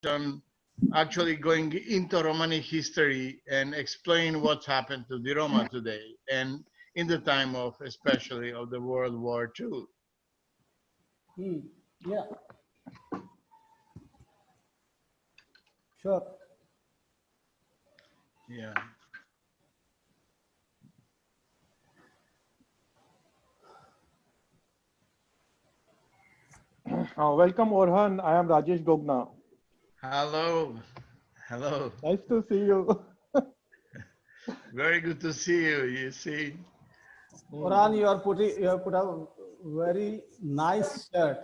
on actually going into Romani history and explain what's happened to the Roma today and in the time of, especially of the World War II. Yeah. Sure. Yeah. Welcome, Orhan. I am Rajesh Gogna. Hello. Hello. Nice to see you. Very good to see you. You see. Orhan, you have put a very nice shirt.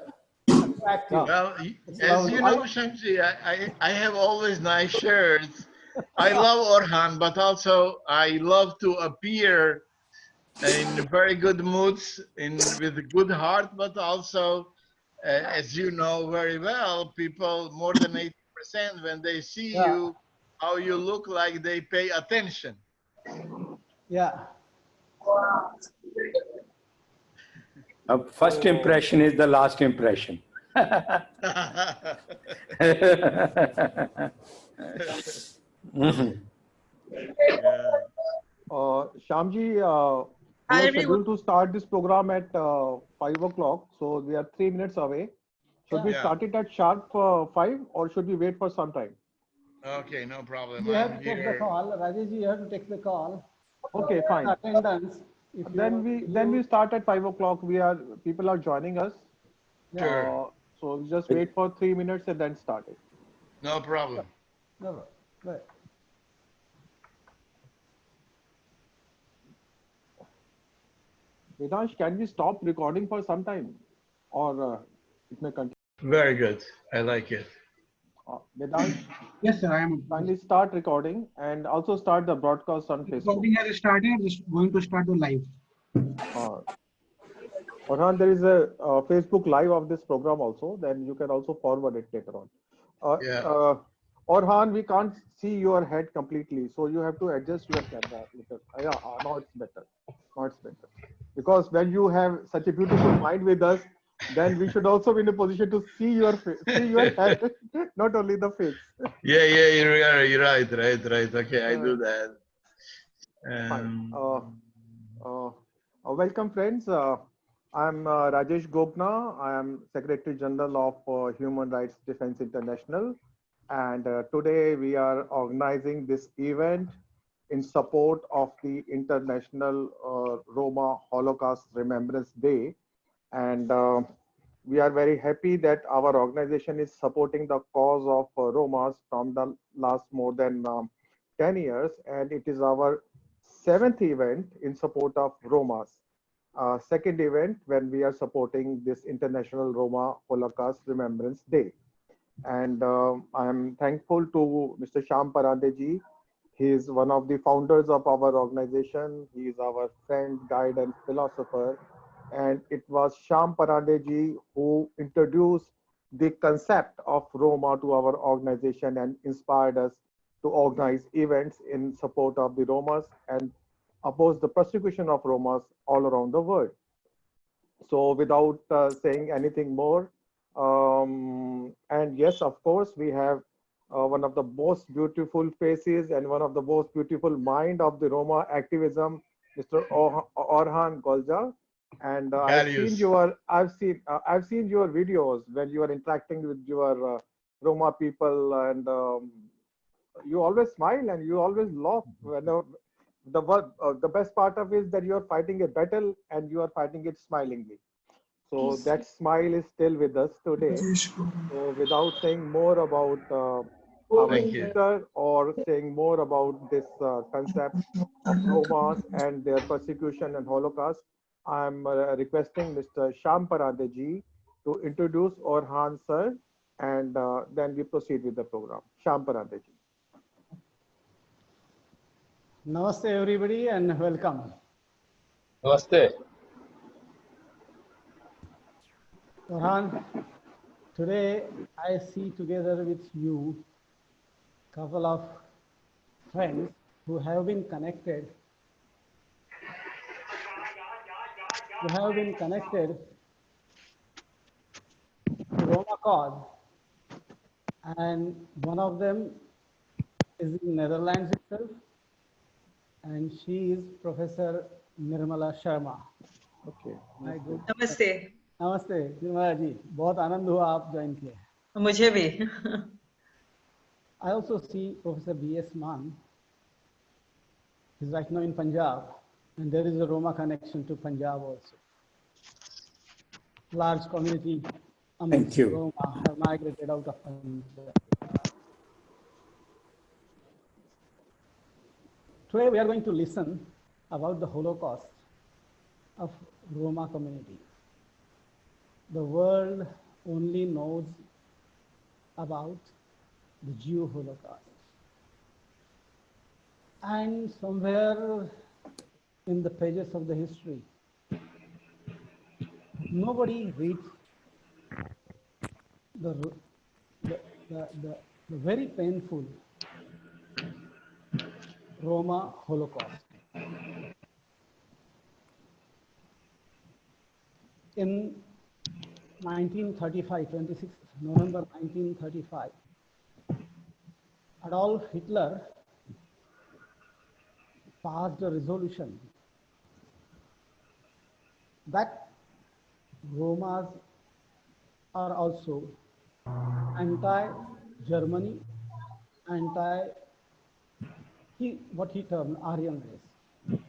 Attractive. Well, as you know, Shamsi, I have always nice shirts. I love Orhan, but also I love to appear in very good moods, with a good heart, but also, as you know very well, people more than 80% when they see you, how you look like, they pay attention. Yeah. First impression is the last impression. Shamji, we are scheduled to start this program at 5 o'clock, so we are 3 minutes away. Should we start it at sharp 5 or should we wait for some time? Okay, no problem. You have to take the call. Rajesh, you have to take the call. Okay, fine. Attendance. Then we start at 5 o'clock. People are joining us. Sure. So we just wait for 3 minutes and then start it. No problem. No, right. Vedansh, can we stop recording for some time, or it may continue? Very good. I like it. Vedansh? Yes, sir, I am. Kindly start recording and also start the broadcast on Facebook. Recording has started. Just going to start the live. Orhan, there is a Facebook live of this program also. Then you can also forward it later on. Orhan, we can't see your head completely, so you have to adjust your camera later. Now it's better. Now it's better. Because when you have such a beautiful mind with us, then we should also be in a position to see your face, see your head, not only the face. Yeah, you're right. Okay, I do that. Welcome, friends. I'm Rajesh Gopna. I am Secretary General of Human Rights Defense International. And today we are organizing this event in support of the International Roma Holocaust Remembrance Day. And we are very happy that our organization is supporting the cause of Romas from the last more than 10 years. And it is our 7th event in support of Romas. Second event when we are supporting this International Roma Holocaust Remembrance Day. And I am thankful to Mr. Shyam Parandeji. He is one of the founders of our organization. He is our friend, guide, and philosopher. And it was Shyam Parandeji who introduced the concept of Roma to our organization and inspired us to organize events in support of the Romas and oppose the persecution of Romas all around the world. So without saying anything more, and yes, of course, we have one of the most beautiful faces and one of the most beautiful mind of the Roma activism, Mr. Orhan Galjus. And I've seen your videos when you are interacting with your Roma people, and you always smile and you always laugh. The best part of it is that you are fighting a battle and you are fighting it smilingly. So that smile is still with us today. So without saying more about our speaker or saying more about this concept of Romas and their persecution and Holocaust, I'm requesting Mr. Shyam Parandeji to introduce Orhan sir, and then we proceed with the program. Shyam Parandeji. Namaste everybody and welcome. Namaste. Orhan, today I see together with you a couple of friends who have been connected. To Roma cause and one of them is in Netherlands itself, and she is Professor Nirmala Sharma. Okay. Hi, good. नमस्ते. नमस्ते निर्मला जी, बहुत आनंद हुआ आप join किए. मुझे भी. I also see Professor B.S. Mann. He's right now in Punjab, and there is a Roma connection to Punjab also. Large community amongst Thank you. Roma have migrated out of Punjab. Today we are going to listen about the Holocaust of Roma community. The world only knows about the Jew Holocaust. And somewhere in the pages of the history, nobody reads the very painful Roma Holocaust. In 1935, 26th November 1935, Adolf Hitler passed a resolution that Romas are also anti-Germany, what he termed Aryan race,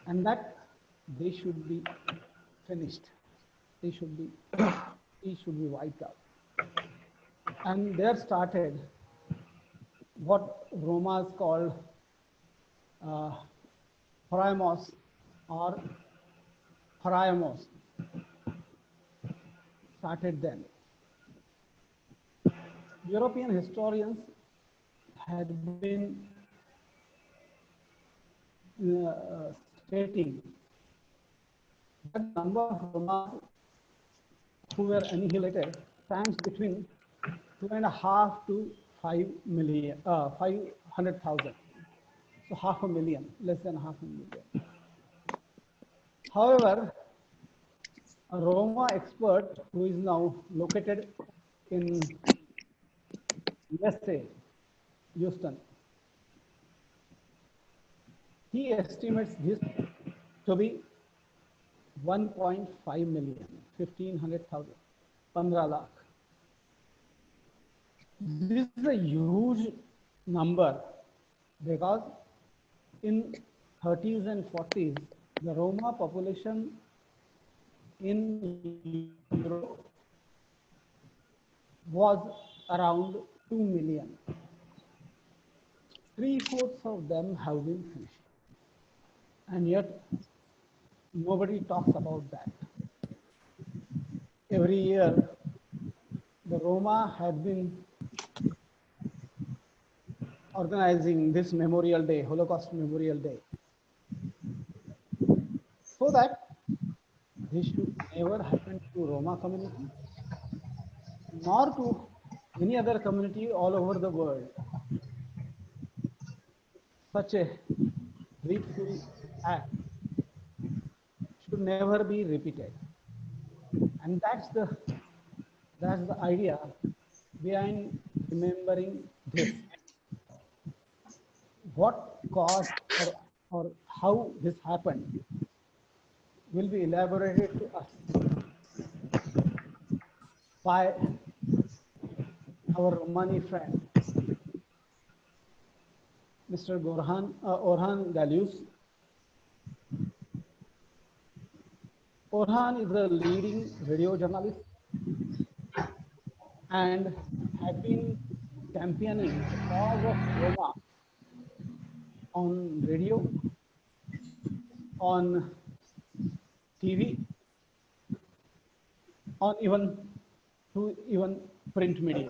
and that they should be finished. They should be wiped out. And there started what Romas called Paramos or Paraiamos. Started then. European historians had been stating that the number of Roma who were annihilated stands between 2.5 to 5 million, 500,000. So 500,000, less than 500,000. However, a Roma expert who is now located in USA, Houston, he estimates this to be 1.5 million, 1,500,000, 15 lakh. This is a huge number because in 30s and 40s, the Roma population in Europe was around 2 million. 3/4 of them have been finished. And yet, nobody talks about that. Every year, the Roma had been organizing this Memorial Day, Holocaust Memorial Day, so that this should never happen to Roma community, nor to any other community all over the world. Such a dreadful act should never be repeated. And that's the idea behind remembering this. What caused or how this happened will be elaborated to us by our Romani friend, Mr. Orhan Galjus. Orhan is a leading radio journalist and had been championing the cause of Roma on radio, on TV, on even print media.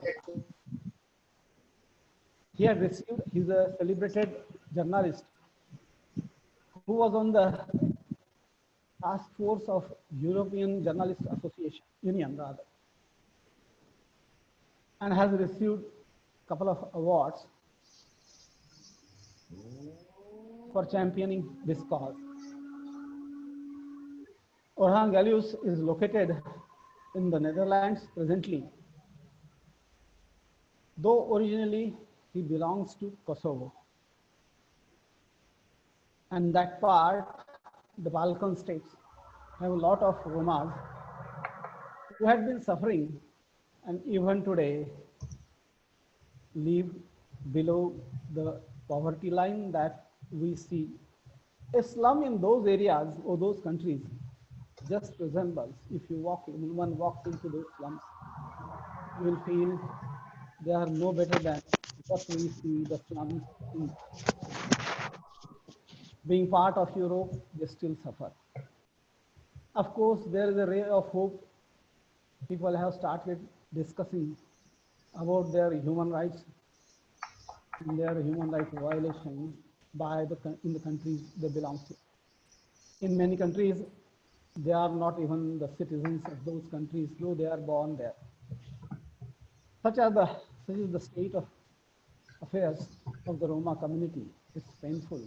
He's a celebrated journalist who was on the task force of European Journalist Union rather, and has received a couple of awards for championing this cause. Orhan Galjus is located in the Netherlands presently, Though originally he belongs to Kosovo. And that part, the Balkan states, have a lot of Romas who had been suffering and even today live below the poverty line that we see. A slum in those areas or those countries just resembles, if you one walks into those slums, you will feel they are no better than what we see the slums in. Being part of Europe, they still suffer. Of course, there is a ray of hope. People have started discussing about their human rights and their human rights violations in the countries they belong to. In many countries, they are not even the citizens of those countries, though they are born there. Such is the state of affairs of the Roma community. It's painful.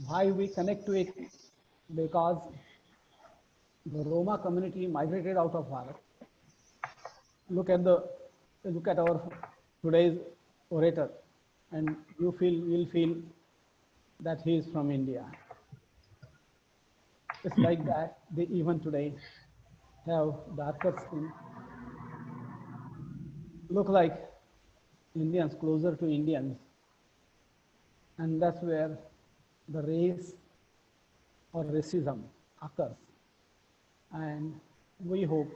Why we connect to it? Because the Roma community migrated out of Bharat. Look at our today's orator, and you'll feel that he is from India. It's like that. They even today have darker skin, look like Indians, closer to Indians, and that's where the race or racism occurs. And we hope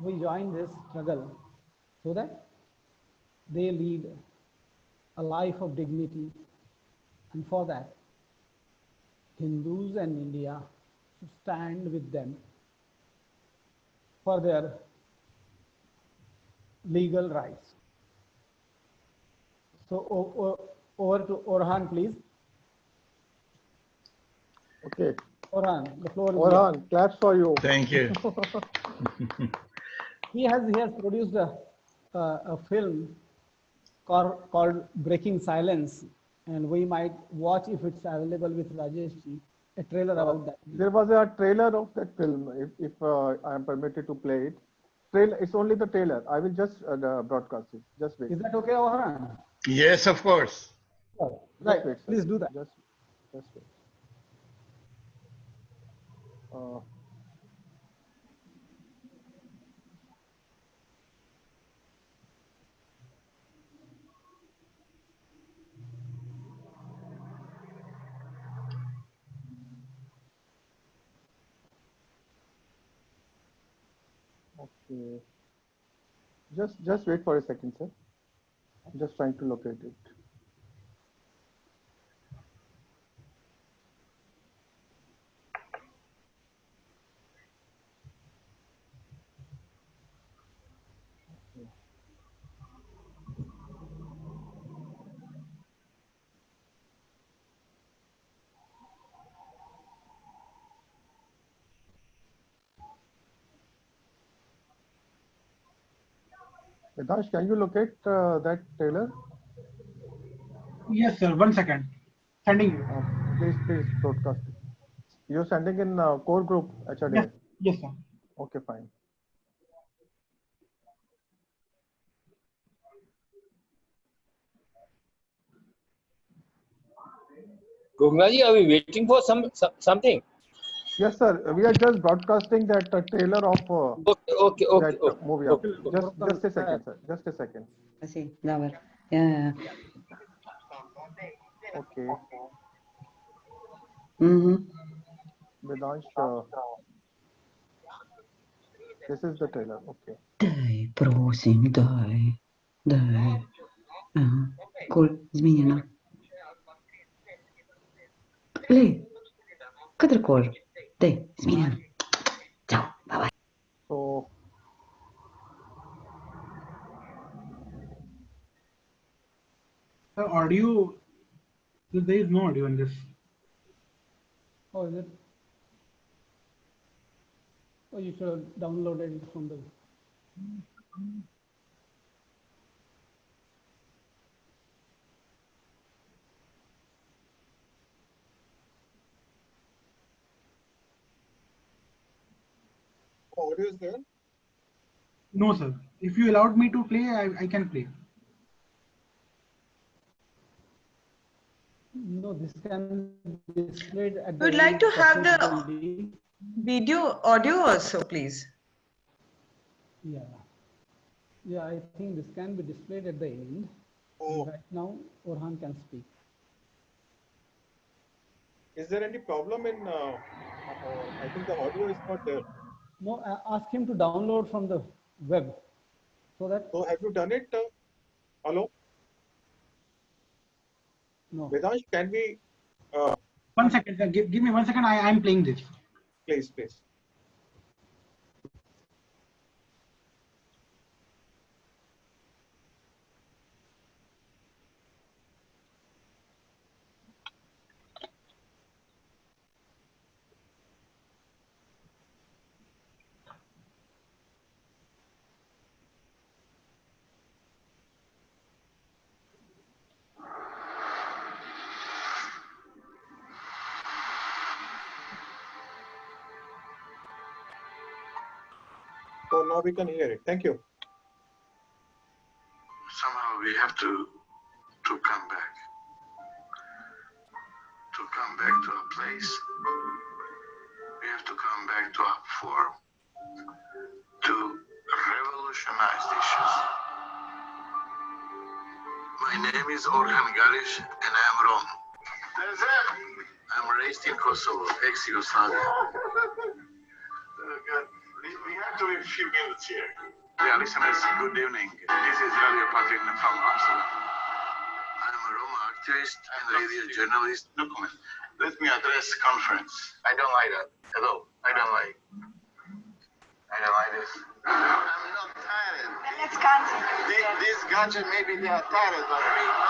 we join this struggle so that they lead a life of dignity. And for that, Hindus and India should stand with them for their legal rights. So over to Orhan, please. Okay. Orhan, the floor is Orhan, claps for you. Thank you. He has produced a film called Breaking Silence, and we might watch, if it's available with Rajesh ji, a trailer about that. There was a trailer of that film, if I am permitted to play it. It's only the trailer. I will just broadcast it. Just wait. Is that okay, Orhan? Yes, of course. Sure. Just Right, wait, sir. please do that. Just wait. Okay. Just wait for a second, sir. Just trying to locate it. Vedansh, can you locate that trailer? Yes, sir. 1 second. Sending you. Please broadcast it. You're sending in core group HRD. Yes, yes, sir. Okay, fine. Gognaji, are we waiting for something? Yes, sir. We are just broadcasting that trailer of Okay. that movie. Okay. Just a second, sir. Just a second. Sì, Davar. Yeah. Okay. Mm-hmm. Vedansh, this is the trailer. Okay. Дай, просим, дай. Ага. Коль, змінена. Лей, кадр коль. Дай, змінена. Чао, бай-бай. So, The audio, there is no audio in this. Oh, is it? Oh, you should have downloaded it from the. audio is there? No, sir. If you allowed me to play, I can play. No, this can be displayed at the We'd end. like to have the separately. video, audio also, please. Yeah. Yeah, I think this can be displayed at the end. Oh, Right now, Orhan can speak. is there any problem in? I think the audio is not there. No, ask him to download from the web so that. So have you done it? Hello, No. Vedansh, can we? 1 second, sir. Give me 1 second. I am playing this. Please, please. So now we can hear it. Thank you. Somehow we have to come back. To come back to a place. We have to come back to a form. To revolutionize the issues. My name is Orhan Galjus and I am Roma. That's it. I'm raised in Kosovo, ex-Yugoslavia. We have to wait a few minutes here. Yeah, listeners, good evening. This is Radio Patrick from Amsterdam. I'm a Roma activist and radio journalist. No comment. Let me address conference. I don't like that at all. I don't like this. I'm not tired. Then let's cancel. This gadget, maybe they are tired, but me, no.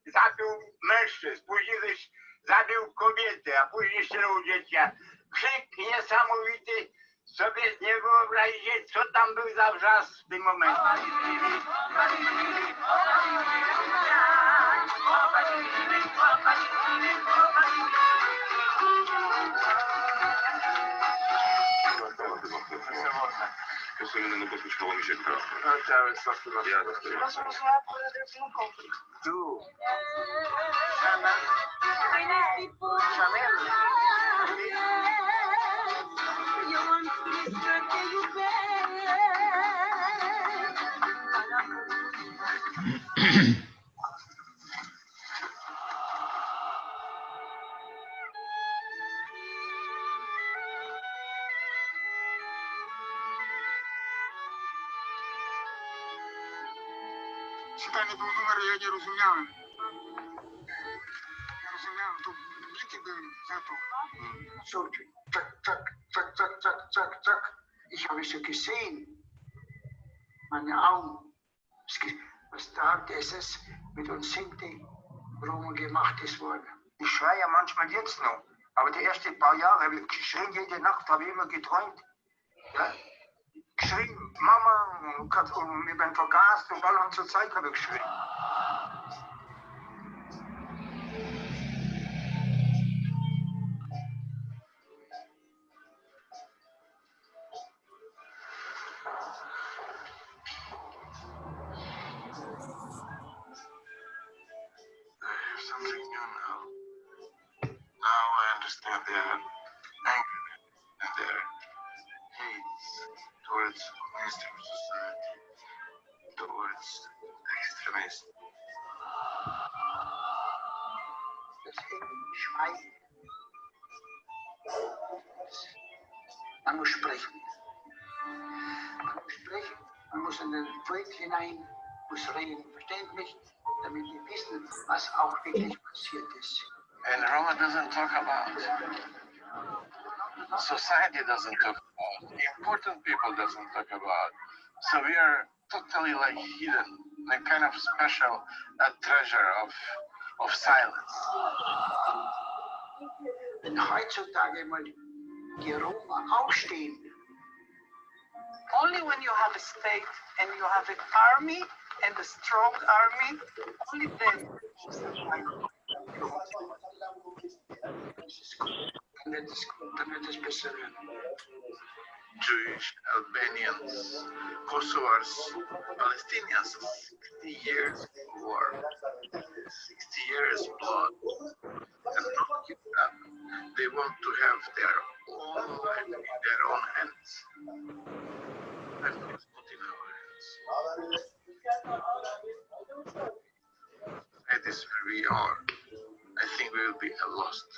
Zabił mężczyzn, później zabił kobietę, a później strzelał dziecię. Krzyk niesamowity, sobie nie wyobrazicie, co tam był za wrzask w tym momencie. Czytanie był numer, ja nie rozumiałem. Nie rozumiałem, to bity byłem za to. So, zack, zack, zack, zack, zack, zack, zack. Ich habe es ja gesehen. Meine Augen. Was da das mit uns Sinti Roma gemacht ist worden. Ich schreie ja manchmal jetzt noch. Aber die ersten paar Jahre habe ich geschrien, jede Nacht habe ich immer geträumt. Ja? Geschrien, Mama, und ich bin vergast und all zur Zeit habe ich geschrien. Something new now. Now I understand their anger and their hate mainstream society towards extremists. Deswegen schweigen. Man muss sprechen. Man muss sprechen, man muss in den Volk hinein, muss reden, verständlich, damit die wissen, was auch wirklich passiert ist. And Roma doesn't talk about. Society doesn't talk about. Important people doesn't talk about. So we are totally like hidden, a kind of special treasure of silence. Wenn heutzutage mal die Roma aufstehen, only when you have a state and you have an army and a strong army, only then you survive. And that is besser. Jewish, Albanians, Kosovars, Palestinians, 60 years war, 60 years blood, and not give up. They want to have their own life in their own hands. Life is not in our hands. That is where we are. I think we will be lost.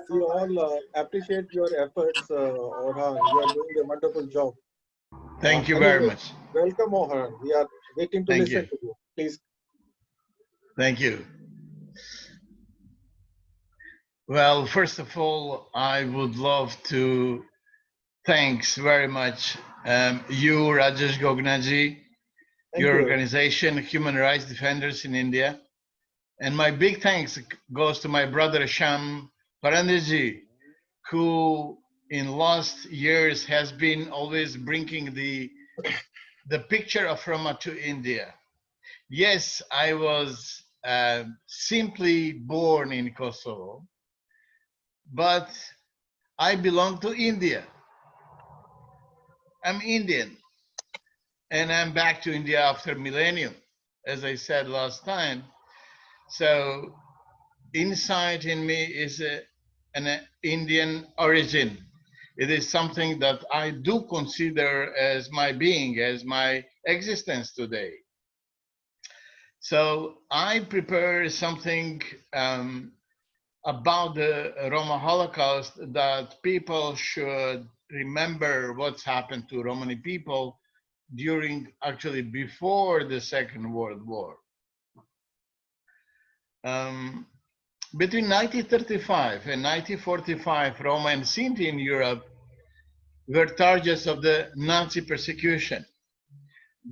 We all appreciate your efforts, Orhan. You are doing a wonderful job. Thank you very much. Welcome, Orhan. We are waiting to listen to you. Please. Thank you. Well, first of all, I would love to thanks very much you, Rajesh Gognaji, your organization, Human Rights Defenders in India. And my big thanks goes to my brother Sham Parandeji, who in last years has been always bringing the picture of Roma to India. Yes, I was simply born in Kosovo, but I belong to India. I'm Indian, and I'm back to India after millennium, as I said last time. So inside in me is an Indian origin. It is something that I do consider as my being, as my existence today. So I prepare something about the Roma Holocaust, that people should remember what's happened to Romani people actually before the Second World War. Between 1935 and 1945, Roma and Sinti in Europe were targets of the Nazi persecution.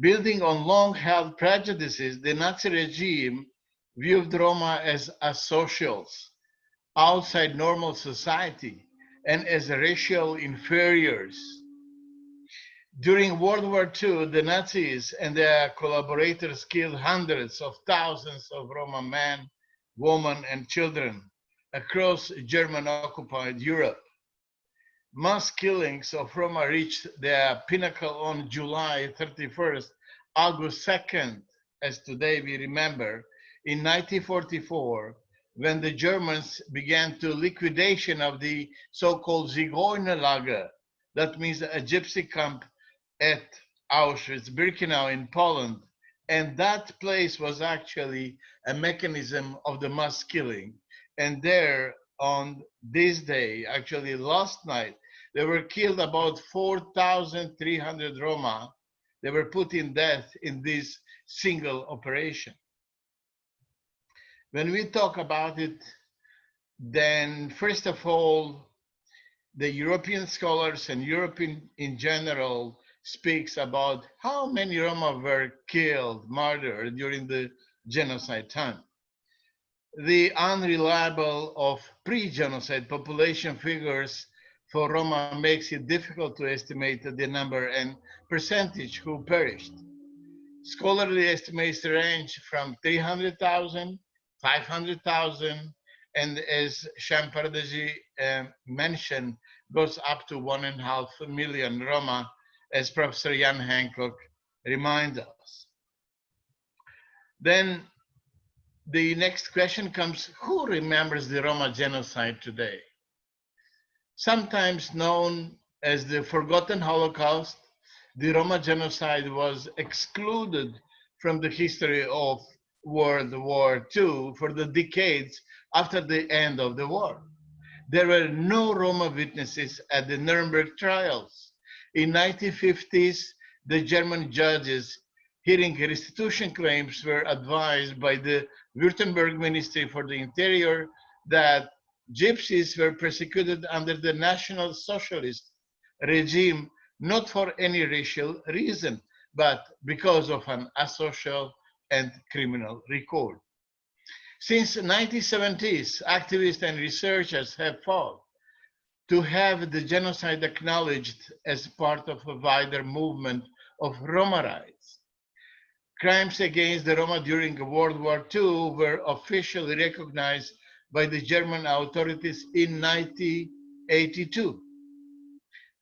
Building on long-held prejudices, the Nazi regime viewed Roma as asocials, outside normal society, and as racial inferiors. During World War II, the Nazis and their collaborators killed hundreds of thousands of Roma men, women, and children across German-occupied Europe. Mass killings of Roma reached their pinnacle on July 31st, August 2nd, as today we remember, in 1944, when the Germans began to liquidation of the so-called Zigeunerlager, that means a gypsy camp at Auschwitz-Birkenau in Poland. And that place was actually a mechanism of the mass killing. And there on this day, actually last night, there were killed about 4,300 Roma. They were put in death in this single operation. When we talk about it, then first of all, the European scholars and Europe in general speaks about how many Roma were killed, murdered during the genocide time. The unreliable of pre-genocide population figures for Roma makes it difficult to estimate the number and percentage who perished. Scholarly estimates range from 300,000, 500,000, and as Shampardagi mentioned, goes up to 1.5 million Roma, as Professor Jan Hancock reminds us. Then the next question comes, who remembers the Roma genocide today? Sometimes known as the forgotten Holocaust, the Roma genocide was excluded from the history of World War II for the decades after the end of the war. There were no Roma witnesses at the Nuremberg trials. In 1950s, the German judges hearing restitution claims were advised by the Württemberg Ministry for the Interior that Gypsies were persecuted under the National Socialist regime, not for any racial reason, but because of an asocial and criminal record. Since the 1970s, activists and researchers have fought to have the genocide acknowledged as part of a wider movement of Roma rights. Crimes against the Roma during World War II were officially recognized by the German authorities in 1982.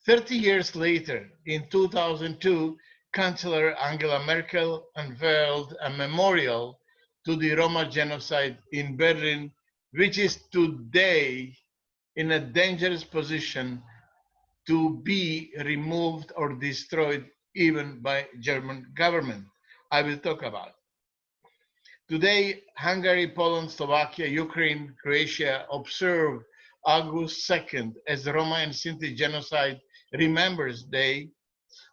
30 years later, in 2002, Chancellor Angela Merkel unveiled a memorial to the Roma genocide in Berlin, which is today in a dangerous position to be removed or destroyed even by German government. I will talk about it. Today, Hungary, Poland, Slovakia, Ukraine, Croatia observe August 2nd as the Roma and Sinti Genocide Remembrance Day.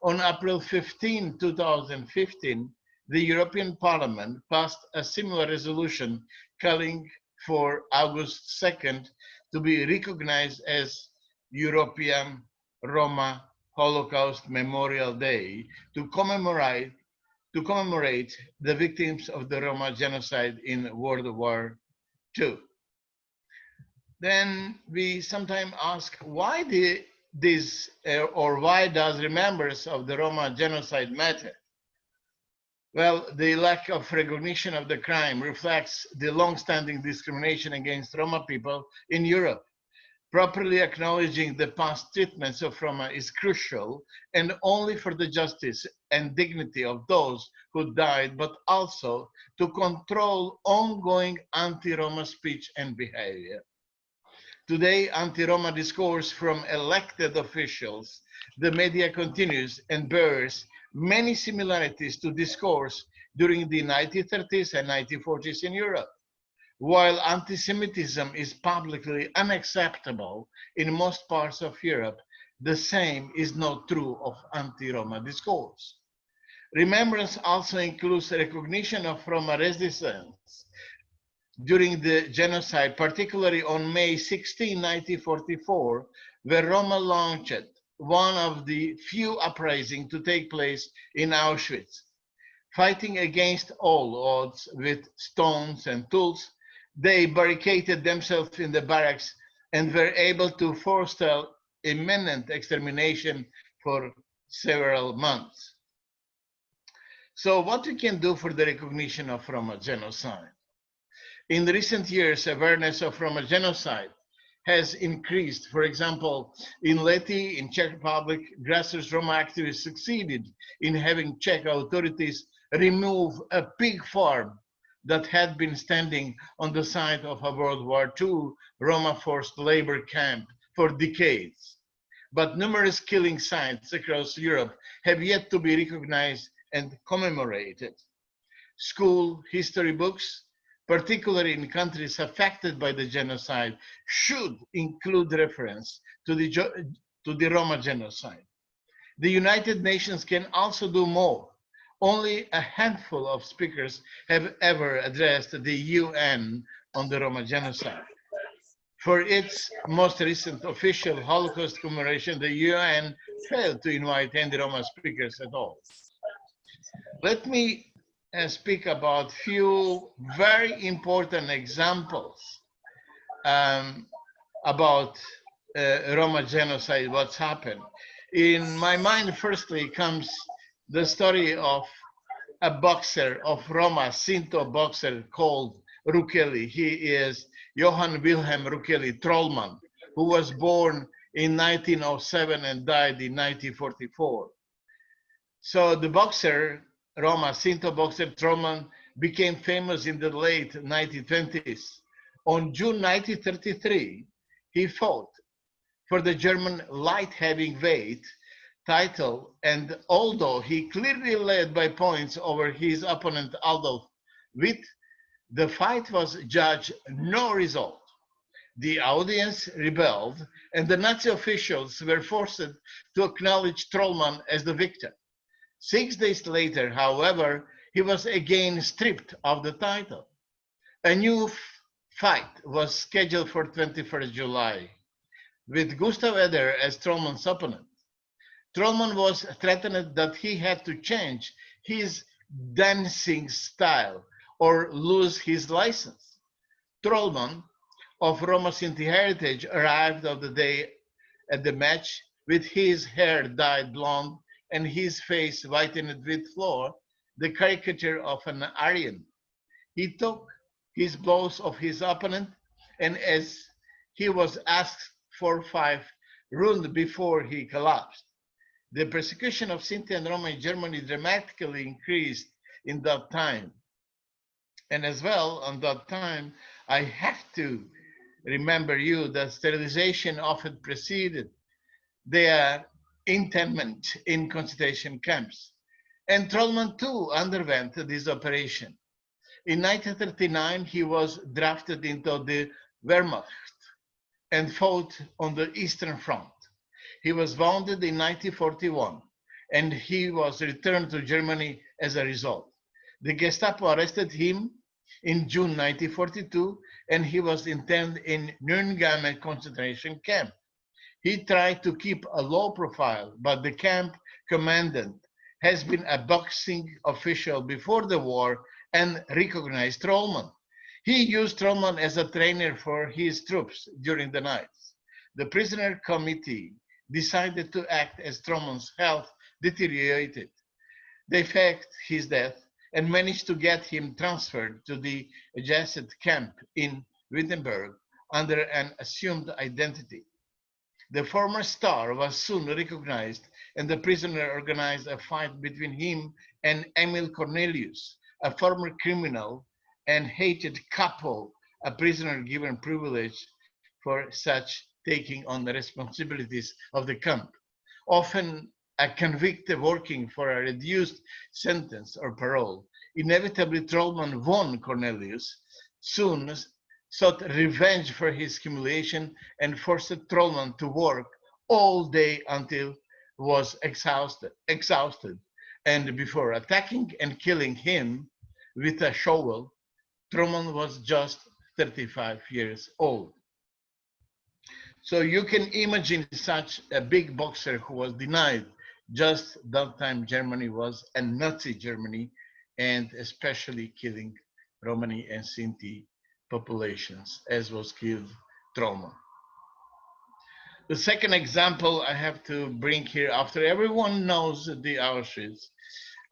On April 15, 2015, the European Parliament passed a similar resolution calling for August 2nd to be recognized as European Roma Holocaust Memorial Day to commemorate the victims of the Roma genocide in World War II. Then we sometimes ask why why does remembrance of the Roma genocide matter? Well, the lack of recognition of the crime reflects the long-standing discrimination against Roma people in Europe. Properly acknowledging the past treatments of Roma is crucial, and only for the justice and dignity of those who died, but also to control ongoing anti-Roma speech and behavior. Today, anti-Roma discourse from elected officials, the media continues and bears many similarities to discourse during the 1930s and 1940s in Europe. While anti-Semitism is publicly unacceptable in most parts of Europe, the same is not true of anti-Roma discourse. Remembrance also includes recognition of Roma resistance during the genocide, particularly on May 16, 1944, where Roma launched one of the few uprisings to take place in Auschwitz. Fighting against all odds with stones and tools, they barricaded themselves in the barracks and were able to forestall imminent extermination for several months. So what we can do for the recognition of Roma genocide? In recent years, awareness of Roma genocide has increased. For example, in Lety, in Czech Republic, grassroots Roma activists succeeded in having Czech authorities remove a pig farm that had been standing on the site of a World War II Roma forced labor camp for decades. But numerous killing sites across Europe have yet to be recognized and commemorated. School history books, particularly in countries affected by the genocide, should include reference to the Roma genocide. The United Nations can also do more. Only a handful of speakers have ever addressed the UN on the Roma genocide. For its most recent official Holocaust commemoration, the UN failed to invite any Roma speakers at all. Let me speak about few very important examples about Roma genocide, what's happened. In my mind, firstly, comes the story of a boxer of Roma, Sinto boxer called Rukeli. He is Johann Wilhelm Rukeli Trollman, who was born in 1907 and died in 1944. So the boxer, Roma, Sinto boxer Trollman, became famous in the late 1920s. On June 1933, he fought for the German light heavyweight title, and although he clearly led by points over his opponent Adolf Witt, the fight was judged no result. The audience rebelled, and the Nazi officials were forced to acknowledge Trollman as the victor. 6 days later, however, he was again stripped of the title. A new fight was scheduled for 21st July, with Gustav Eder as Trollman's opponent. Trollman was threatened that he had to change his dancing style or lose his license. Trollman, of Roma Sinti heritage, arrived on the day at the match with his hair dyed blonde and his face whitened with flour, the caricature of an Aryan. He took his blows of his opponent, and as he was asked for 5 rounds before he collapsed. The persecution of Sinti and Roma in Germany dramatically increased in that time. And as well, on that time, I have to remember you that sterilization often preceded their internment in concentration camps. And Trollman too underwent this operation. In 1939, he was drafted into the Wehrmacht and fought on the Eastern Front. He was wounded in 1941, and he was returned to Germany as a result. The Gestapo arrested him in June 1942, and he was interned in Neuengamme concentration camp. He tried to keep a low profile, but the camp commandant has been a boxing official before the war and recognized Trollman. He used Trollman as a trainer for his troops during the nights. The prisoner committee decided to act as Trollman's health deteriorated. They faked his death and managed to get him transferred to the adjacent camp in Wittenberg under an assumed identity. The former star was soon recognized, and the prisoner organized a fight between him and Emil Cornelius, a former criminal and hated couple, a prisoner given privilege for such taking on the responsibilities of the camp. Often a convicted working for a reduced sentence or parole. Inevitably, Trollman won Cornelius, soon sought revenge for his humiliation and forced Trollman to work all day until was exhausted. And before attacking and killing him with a shovel, Trollman was just 35 years old. So you can imagine such a big boxer who was denied. Just that time Germany was a Nazi Germany, and especially killing Romani and Sinti populations, as was killed Trollman. The second example I have to bring here, after everyone knows the Auschwitz,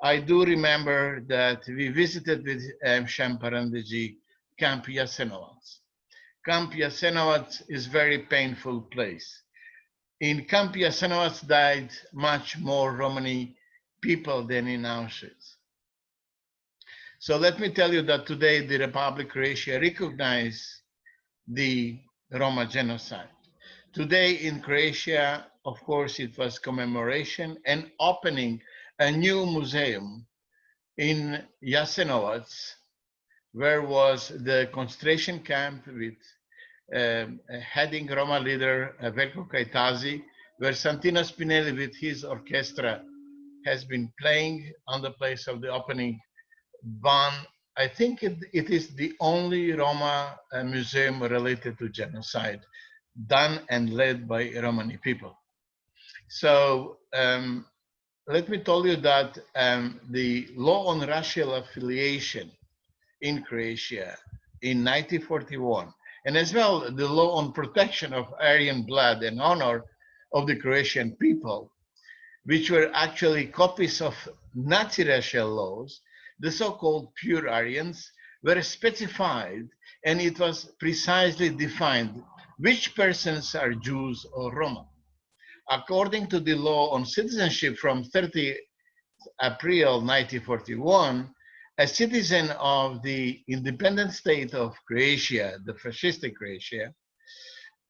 I do remember that we visited with Shamparandji Camp Jasenovac. Camp Jasenovac is a very painful place. In Camp Jasenovac died much more Romani people than in Auschwitz. So let me tell you that today the Republic of Croatia recognized the Roma genocide. Today in Croatia, of course, it was commemoration and opening a new museum in Jasenovac, where was the concentration camp with heading Roma leader Veljko Kajtazi, where Santino Spinelli with his orchestra has been playing on the place of the opening. I think it is the only Roma museum related to genocide done and led by Romani people. So let me tell you that the law on racial affiliation in Croatia in 1941, and as well the law on protection of Aryan blood and honor of the Croatian people, which were actually copies of Nazi racial laws, the so-called pure Aryans, were specified, and it was precisely defined which persons are Jews or Roma. According to the law on citizenship from 30 April 1941, a citizen of the independent state of Croatia, the fascistic Croatia,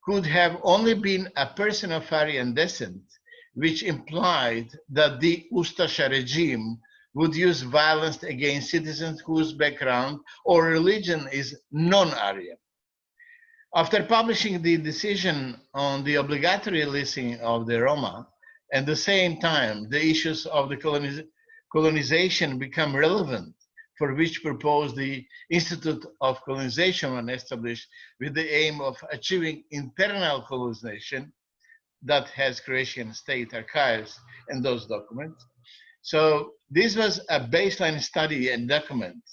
could have only been a person of Aryan descent, which implied that the Ustasha regime would use violence against citizens whose background or religion is non-Aryan. After publishing the decision on the obligatory listing of the Roma, at the same time, the issues of the colonization become relevant, for which purpose the Institute of Colonization was established with the aim of achieving internal colonization that has Croatian state archives and those documents. So this was a baseline study and document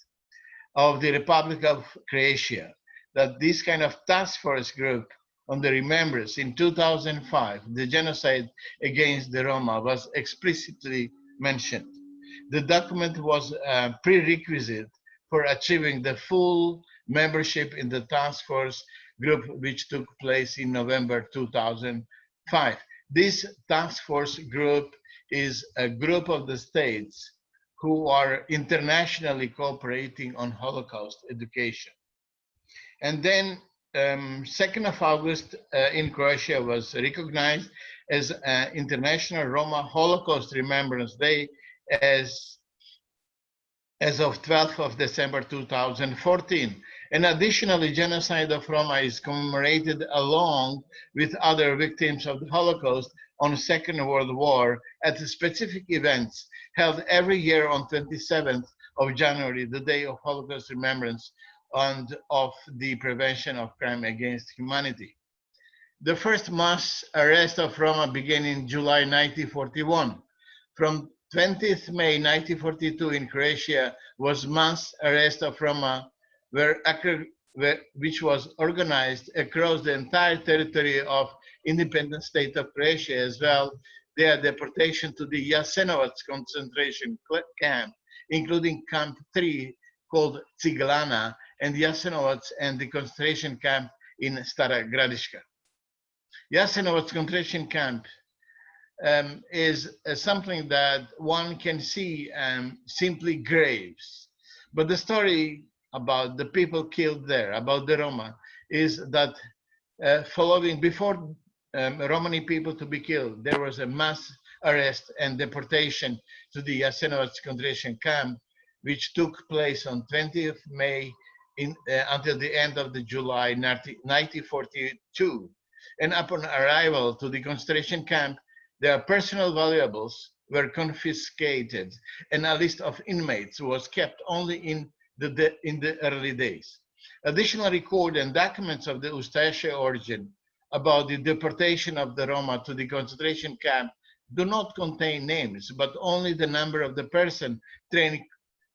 of the Republic of Croatia, that this kind of task force group on the remembrance in 2005, the genocide against the Roma was explicitly mentioned. The document was a prerequisite for achieving the full membership in the task force group, which took place in November 2005. This task force group is a group of the states who are internationally cooperating on Holocaust education. And then 2nd of August in Croatia was recognized as International Roma Holocaust Remembrance Day as of 12th of December 2014. And additionally, genocide of Roma is commemorated along with other victims of the Holocaust on Second World War at specific events held every year on 27th of January, the day of Holocaust Remembrance and of the prevention of crime against humanity. The first mass arrest of Roma began in July 1941. From 20th May 1942 in Croatia was mass arrest of Roma, which was organized across the entire territory of independent state of Croatia, as well their deportation to the Jasenovac concentration camp, including Camp 3 called Ciglana, and Jasenovac and the concentration camp in Stara Gradiška. Jasenovac concentration camp is something that one can see simply graves. But the story about the people killed there, about the Roma, is that following before Romani people to be killed, there was a mass arrest and deportation to the Jasenovac concentration camp, which took place on 20th May until the end of the July 1942. And upon arrival to the concentration camp, their personal valuables were confiscated, and a list of inmates was kept only in the early days. Additional record and documents of the Ustaše origin about the deportation of the Roma to the concentration camp do not contain names, but only the number of the person training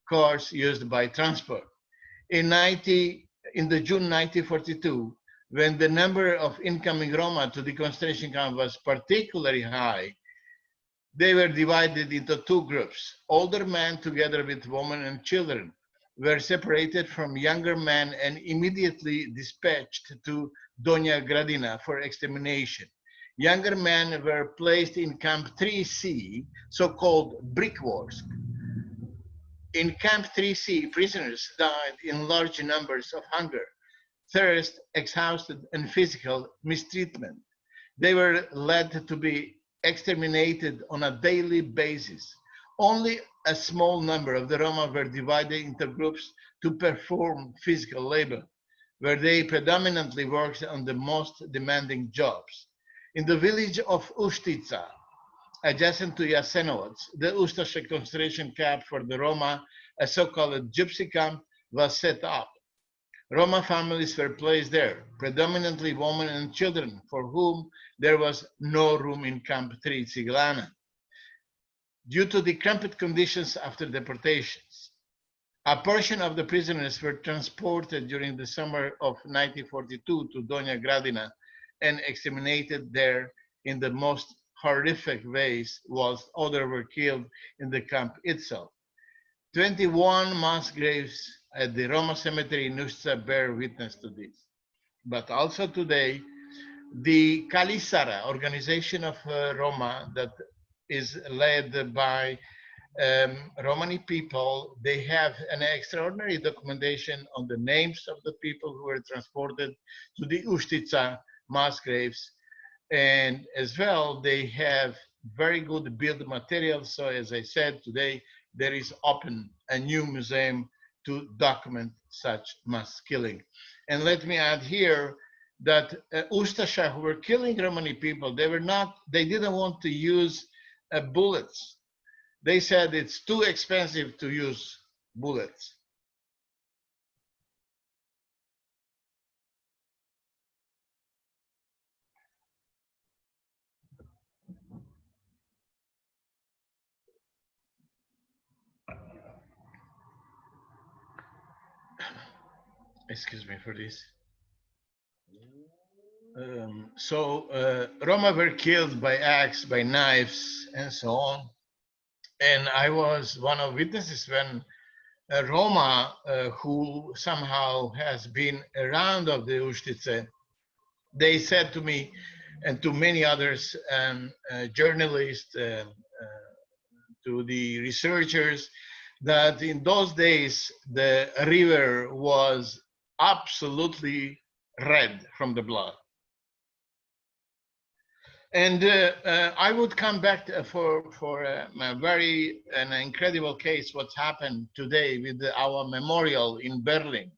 cars used by transport. In the June 1942, when the number of incoming Roma to the concentration camp was particularly high, they were divided into two groups. Older men together with women and children were separated from younger men and immediately dispatched to Donja Gradina for extermination. Younger men were placed in Camp 3C, so-called Brickworks. In Camp 3C, prisoners died in large numbers of hunger, thirst, exhausted, and physical mistreatment. They were led to be exterminated on a daily basis. Only a small number of the Roma were divided into groups to perform physical labor, where they predominantly worked on the most demanding jobs. In the village of Ustica, adjacent to Jasenovac, the Ustaše concentration camp for the Roma, a so-called gypsy camp, was set up. Roma families were placed there, predominantly women and children, for whom there was no room in Camp 3 Ciglana, due to the cramped conditions after deportations. A portion of the prisoners were transported during the summer of 1942 to Donja Gradina and exterminated there in the most horrific ways, whilst others were killed in the camp itself. 21 mass graves at the Roma cemetery in Ustica bear witness to this. But also today, the Kalisara organization of Roma that is led by Romani people, they have an extraordinary documentation on the names of the people who were transported to the Ustica mass graves. And as well, they have very good build materials. So as I said today, there is open a new museum to document such mass killing. And let me add here that Ustasha, who were killing Romani people, they didn't want to use bullets. They said it's too expensive to use bullets. Excuse me for this. Roma were killed by axe, by knives, and so on. And I was one of witnesses when Roma, who somehow has been around of the Ustice, they said to me and to many others, journalists, to the researchers, that in those days the river was absolutely red from the blood. And I would come back for a very incredible case, what's happened today with our memorial in Berlin,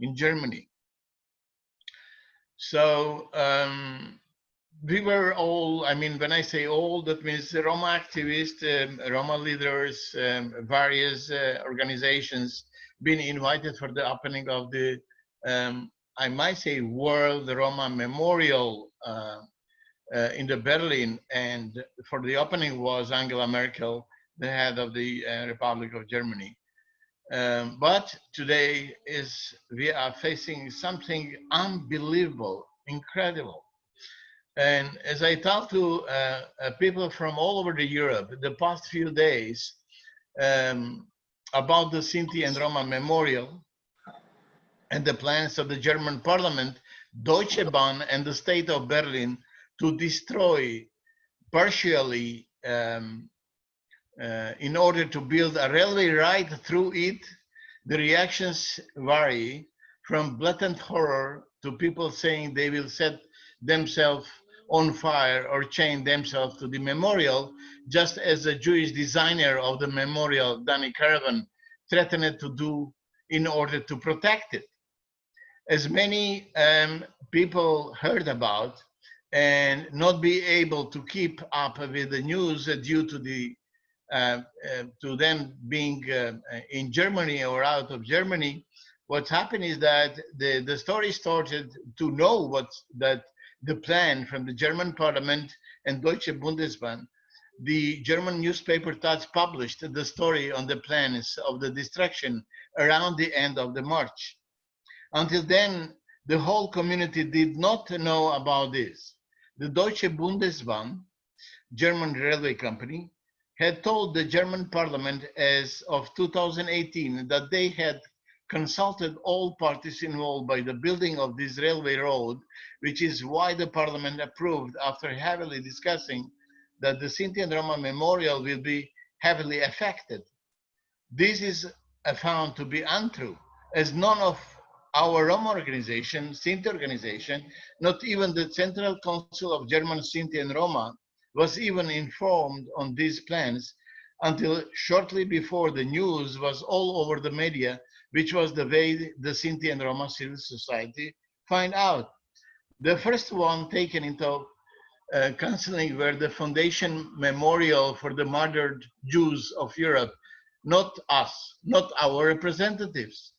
in Germany. So we were all, I mean, when I say all, that means Roma activists, Roma leaders, various organizations been invited for the opening of the, I might say, World Roma Memorial in the Berlin, and for the opening was Angela Merkel, the head of the Republic of Germany. But today we are facing something unbelievable, incredible. And as I talked to people from all over Europe the past few days about the Sinti and Roma Memorial and the plans of the German Parliament, Deutsche Bahn and the state of Berlin to destroy partially in order to build a railway right through it, the reactions vary from blatant horror to people saying they will set themselves on fire or chain themselves to the memorial, just as the Jewish designer of the memorial, Danny Caravan, threatened to do in order to protect it. As many people heard about, and not be able to keep up with the news due to the to them being in Germany or out of Germany, what's happened is that the story started to know that the plan from the German Parliament and Deutsche Bundesbahn, the German newspaper Taz published the story on the plans of the destruction around the end of the March. Until then, the whole community did not know about this. The Deutsche Bundesbahn, German railway company, had told the German parliament as of 2018 that they had consulted all parties involved by the building of this railway road, which is why the parliament approved after heavily discussing that the Sinti and Roma memorial will be heavily affected. This is found to be untrue, as none of our Roma organization, Sinti organization, not even the Central Council of German Sinti and Roma, was even informed on these plans until shortly before the news was all over the media, which was the way the Sinti and Roma civil society find out. The first one taken into counseling were the Foundation Memorial for the Murdered Jews of Europe, not us, not our representatives.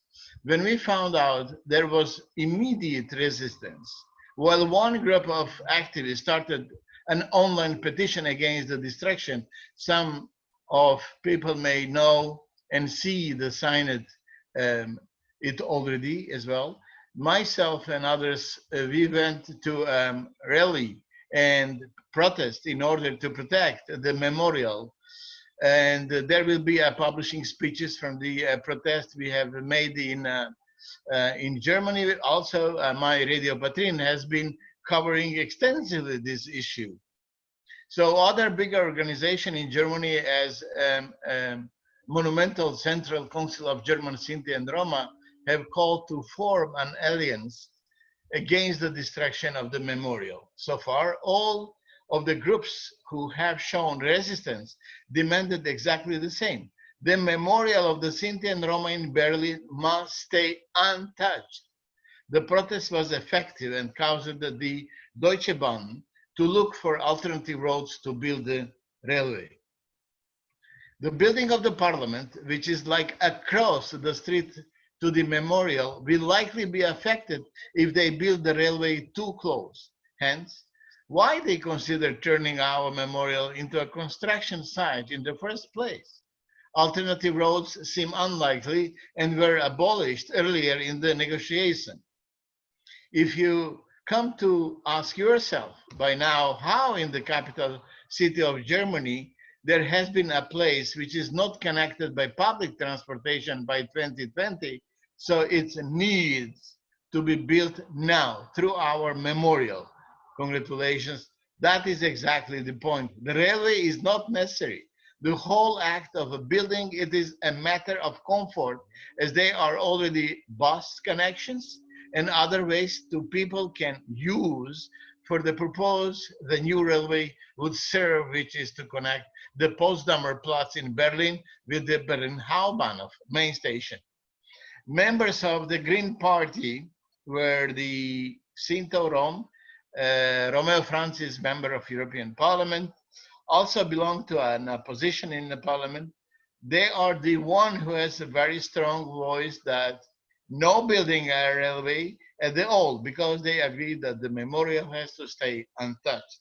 When we found out, there was immediate resistance. While one group of activists started an online petition against the destruction, some of people may know and see the signed it already as well. Myself and others, we went to rally and protest in order to protect the memorial. And there will be publishing speeches from the protest we have made in Germany. Also, my Radio Patrin has been covering extensively this issue. So other bigger organizations in Germany as Monumental Central Council of German Sinti and Roma have called to form an alliance against the destruction of the memorial. So far, all of the groups who have shown resistance demanded exactly the same. The memorial of the Sinti and Roma in Berlin must stay untouched. The protest was effective and caused the Deutsche Bahn to look for alternative roads to build the railway. The building of the parliament, which is like across the street to the memorial, will likely be affected if they build the railway too close. Hence, why they consider turning our memorial into a construction site in the first place. Alternative roads seem unlikely and were abolished earlier in the negotiation. If you come to ask yourself by now how in the capital city of Germany there has been a place which is not connected by public transportation by 2020, so it needs to be built now through our memorial. Congratulations. That is exactly the point. The railway is not necessary. The whole act of a building, it is a matter of comfort, as they are already bus connections and other ways to people can use for the purpose the new railway would serve, which is to connect the Potsdamer Platz in Berlin with the Berlin Hauptbahnhof main station. Members of the Green Party were the Sinto Rom, Romeo Francis, member of European Parliament, also belong to an opposition in the parliament. They are the one who has a very strong voice that no building a railway at all, because they agree that the memorial has to stay untouched.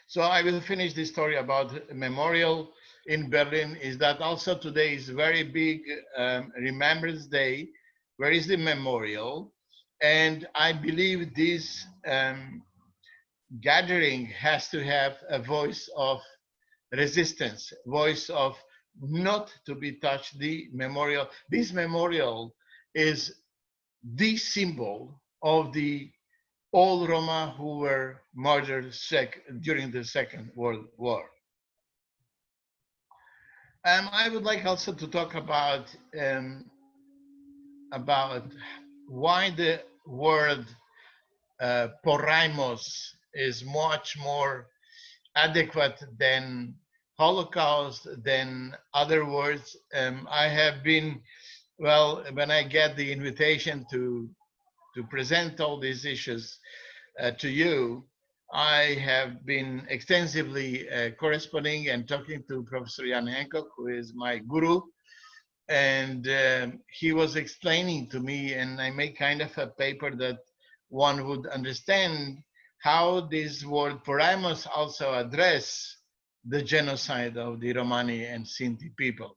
So I will finish this story about memorial in Berlin. Is that also today is very big Remembrance Day. Where is the memorial? And I believe this gathering has to have a voice of resistance, voice of not to be touched. The memorial, this memorial is the symbol of the all Roma who were murdered during the Second World War. I would like also to talk about why the word Poraimos is much more adequate than Holocaust, than other words. I have been, well, when I get the invitation to present all these issues to you, I have been extensively corresponding and talking to Professor Jan Hancock, who is my guru, and he was explaining to me, and I made kind of a paper that one would understand how this word Poraimos also address the genocide of the Romani and Sinti people.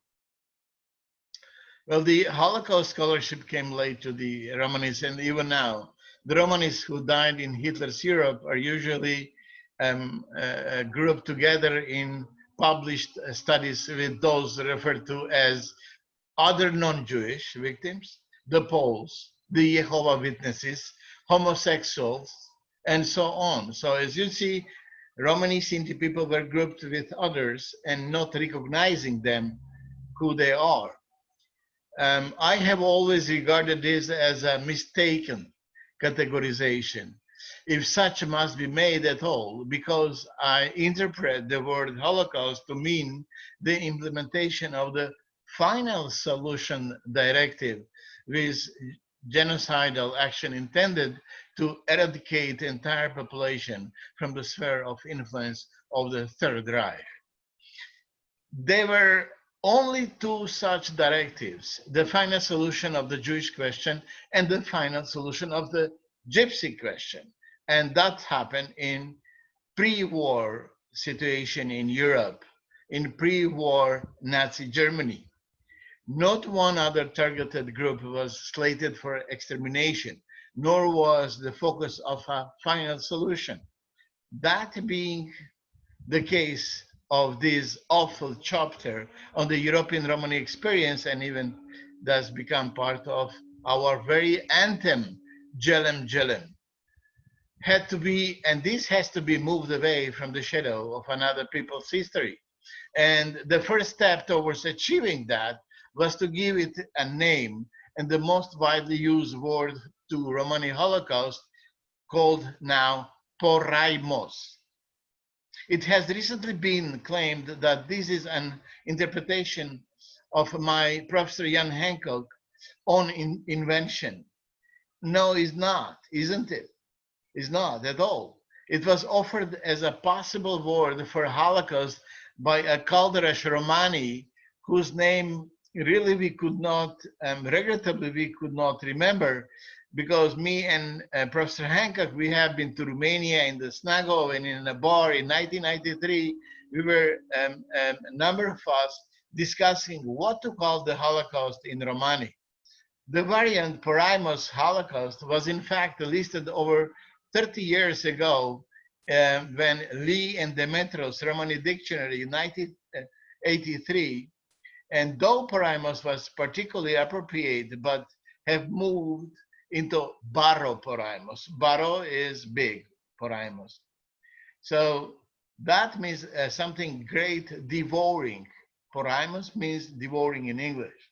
Well, the Holocaust scholarship came late to the Romanis, and even now, the Romanis who died in Hitler's Europe are usually grouped together in published studies with those referred to as other non-Jewish victims, the Poles, the Jehovah's Witnesses, homosexuals, and so on. So as you see, Romani Sinti people were grouped with others and not recognizing them who they are. I have always regarded this as a mistaken categorization, if such must be made at all, because I interpret the word Holocaust to mean the implementation of the final solution directive with genocidal action intended to eradicate the entire population from the sphere of influence of the Third Reich. There were only two such directives, the final solution of the Jewish question and the final solution of the Gypsy question. And that happened in pre-war situation in Europe, in pre-war Nazi Germany. Not one other targeted group was slated for extermination, nor was the focus of a final solution. That being the case, of this awful chapter on the European Romani experience, and even does become part of our very anthem, Jelem Jelem. Had to be, and this has to be moved away from the shadow of another people's history. And the first step towards achieving that was to give it a name, and the most widely used word to Romani Holocaust, called now Poraimos. It has recently been claimed that this is an interpretation of my Professor Jan Hancock's own invention. No, it's not, isn't it? It's not at all. It was offered as a possible word for Holocaust by a Calderas Romani, whose name really we could not, regrettably, we could not remember, because me and Professor Hancock, we have been to Romania in the Snago and in a bar in 1993. We were, a number of us, discussing what to call the Holocaust in Romani. The variant Poraimos Holocaust was in fact listed over 30 years ago when Lee and Demetros Romani Dictionary in 1983, and though Poraimos was particularly appropriate, but have moved into Baro Poraimos. Baro is big, Poraimos. So that means something great, devouring. Poraimos means devouring in English.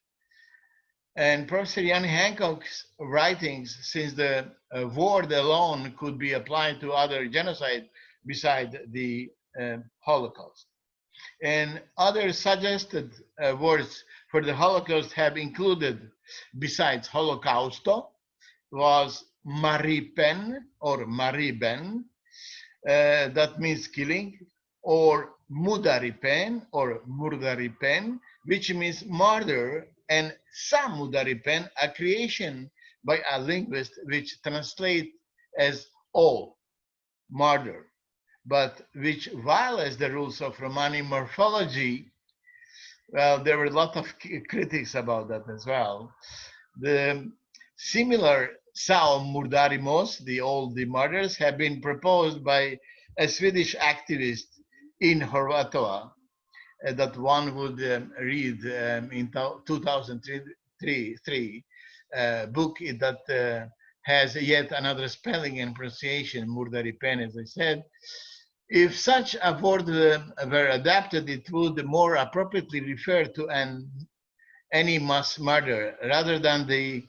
And Professor Jan Hancock's writings, since the word alone could be applied to other genocide beside the Holocaust. And other suggested words for the Holocaust have included, besides Holocausto, was Maripen or Mariben, that means killing, or Mudaripen or Murdaripen, which means murder, and Samudaripen, a creation by a linguist which translates as all, murder, but which violates the rules of Romani morphology. Well, there were a lot of critics about that as well. The similar Sao Murdarimos, the murders, have been proposed by a Swedish activist in Horvatova that one would read in 2003 book that has yet another spelling and pronunciation, Murdaripen, as I said. If such a word were adapted, it would more appropriately refer to any mass murder rather than to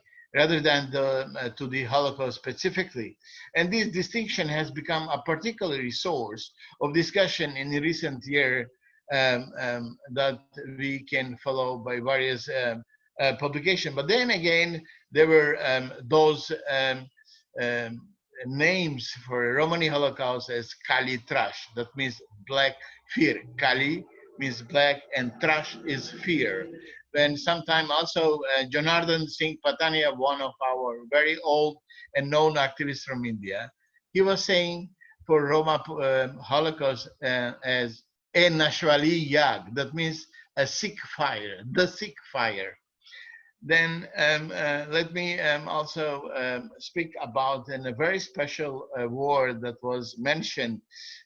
the Holocaust specifically. And this distinction has become a particular source of discussion in the recent year that we can follow by various publications. But then again, there were those names for Romani Holocaust as Kali Trash, that means black fear. Kali means black and Trash is fear. Then sometime also Jonardhan Singh Patania, one of our very old and known activists from India, he was saying for Roma Holocaust as a Nashwali Yag, that means a sick fire, the sick fire. Then let me also speak about a very special word that was mentioned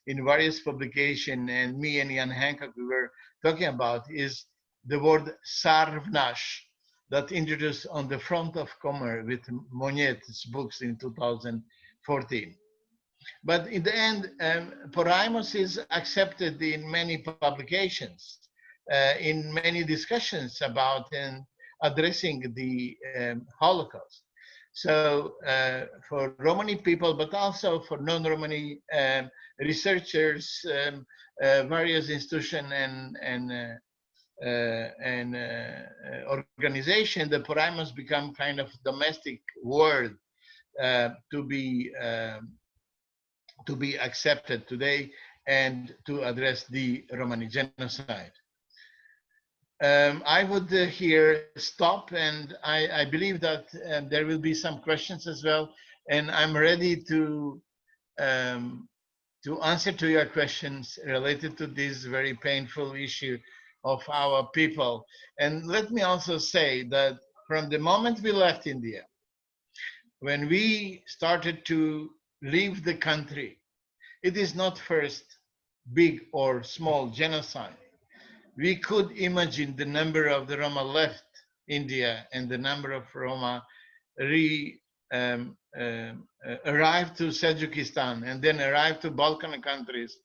in various publications, and me and Jan Hancock we were talking about, is the word Sarvnash, that introduced on the front of Comer with Monet's books in 2014. But in the end, Poraimos is accepted in many publications, in many discussions about addressing the Holocaust. So for Romani people, but also for non-Romani researchers, various institutions and organization, the Poraimos become kind of domestic word to be accepted today and to address the Romani genocide. I would here stop, and I believe that there will be some questions as well, and I'm ready to answer to your questions related to this very painful issue of our people. And let me also say that from the moment we left India, when we started to leave the country, it is not first big or small genocide. We could imagine the number of the Roma left India and the number of Roma arrived to Tajikistan and then arrived to Balkan countries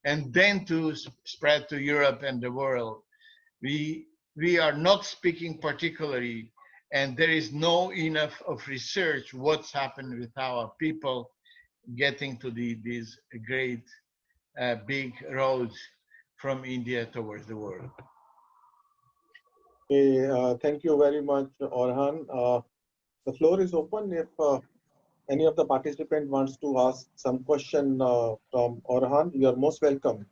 and then to spread to Europe and the world. We are not speaking particularly, and there is no enough of research what's happened with our people getting to these great big roads from India towards the world. Okay, thank you very much, Orhan. The floor is open. If any of the participant wants to ask some question from Orhan, you are most welcome.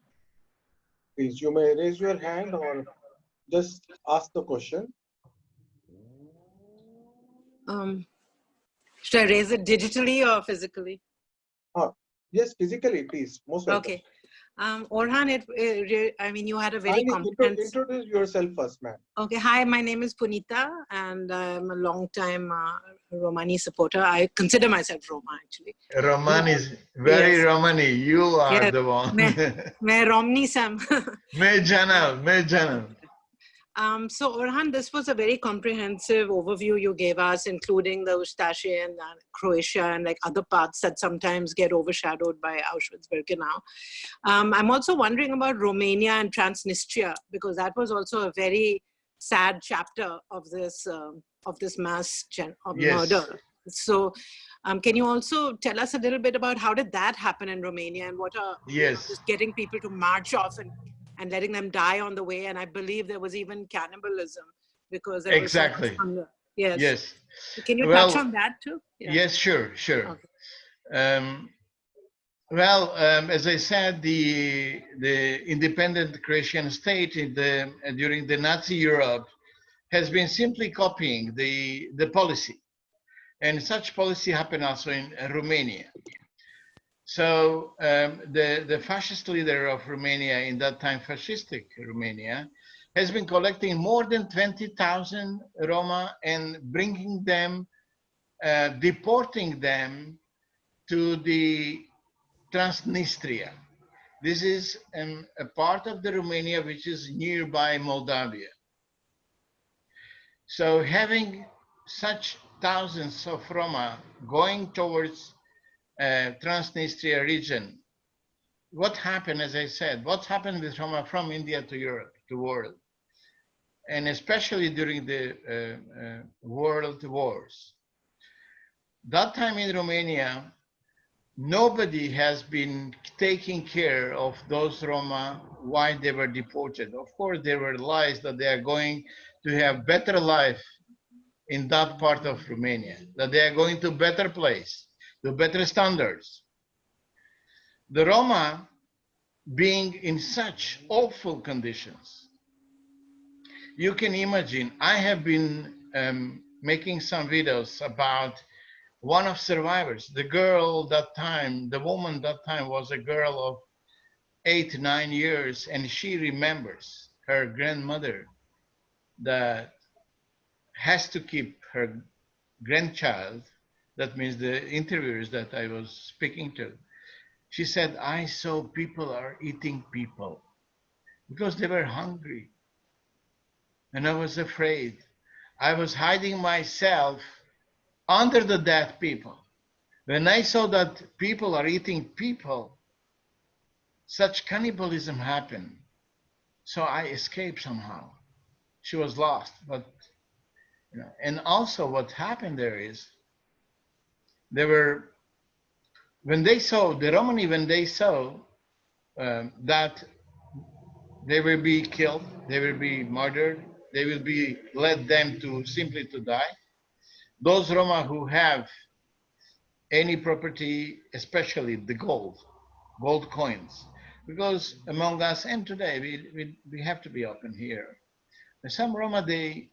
Please, you may raise your hand or just ask the question. Should I raise it digitally or physically? Yes, physically, please. Most welcome. Okay. Orhan, I mean, you had a very comprehensive... Introduce yourself first, ma'am. Okay. Hi, my name is Punita, and I'm a long-time Romani supporter. I consider myself Roma, actually. Romani, very yes. Romani. You are yes. the one. मैं Romni Sam. मैं जाना. So Orhan, this was a very comprehensive overview you gave us, including the Ustashi and Croatia and like other parts that sometimes get overshadowed by Auschwitz-Birkenau. I'm also wondering about Romania and Transnistria, because that was also a very sad chapter of this mass murder. So can you also tell us a little bit about how did that happen in Romania, and what are just getting people to march off and letting them die on the way? And I believe there was even cannibalism because there was so much hunger. Yes. Can you touch on that too? Yeah. Yes, sure. Okay. As I said, the independent Croatian state during the Nazi Europe has been simply copying the policy, and such policy happened also in Romania. So the fascist leader of Romania, in that time fascistic Romania, has been collecting more than 20,000 Roma and bringing them, deporting them to the Transnistria. This is a part of the Romania which is nearby Moldavia. So having such thousands of Roma going towards Transnistria region, what happened, as I said, what happened with Roma from India to Europe, to world, and especially during the world wars. That time in Romania, nobody has been taking care of those Roma why they were deported. Of course, there were lies that they are going to have better life in that part of Romania, that they are going to better place, to better standards. The Roma being in such awful conditions, you can imagine. I have been making some videos about one of survivors, the girl that time, the woman that time was a girl of 8, 9 years, and she remembers her grandmother that has to keep her grandchild. That means the interviewers that I was speaking to. She said, I saw people are eating people because they were hungry. And I was afraid. I was hiding myself under the dead people. When I saw that people are eating people, such cannibalism happened. So I escaped somehow. She was lost, but you know. And also, what happened there is, they were, when they saw the Romani, when they saw that they will be killed, they will be murdered, they will be led them to simply to die. Those Roma who have any property, especially the gold coins, because among us and today we have to be open here. And some Roma they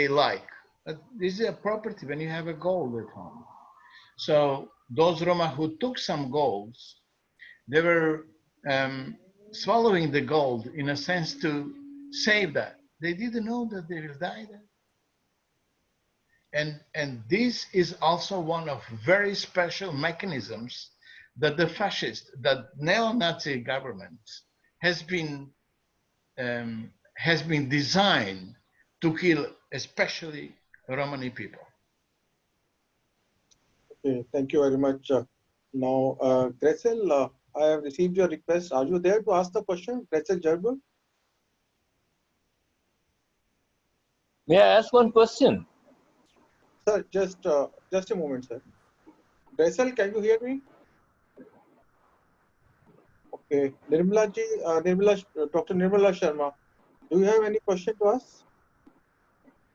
like, but this is a property when you have a gold at home. So those Roma who took some golds, they were swallowing the gold in a sense to save that. They didn't know that they will die there. And this is also one of very special mechanisms that the fascist, that neo-Nazi government has been designed to kill especially Romani people. Okay, thank you very much. Now, Gretzel, I have received your request. Are you there to ask the question, Gretzel Gerber? May I ask one question? Sir, just a moment, sir. Gretzel, can you hear me? Okay, Nirmala ji, Dr. Nirmala Sharma, do you have any question to us?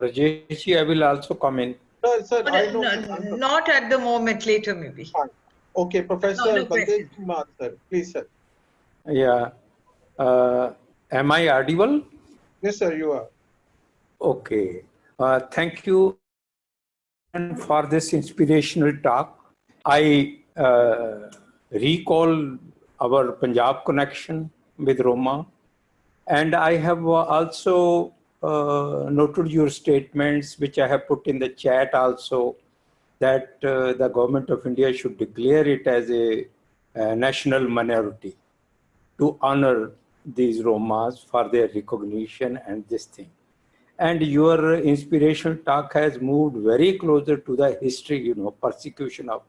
Rajesh, I will also comment. Sir, No, I know. not at the moment, later maybe. Fine. Okay, Professor No, Baldev Kumar, sir, please, sir. Yeah. Am I audible? Yes, sir, you are. Okay. Thank you for this inspirational talk. I recall our Punjab connection with Roma, and I have also noted your statements, which I have put in the chat also, that the government of India should declare it as a national minority to honor these Romas for their recognition and this thing. And your inspirational talk has moved very closer to the history, persecution of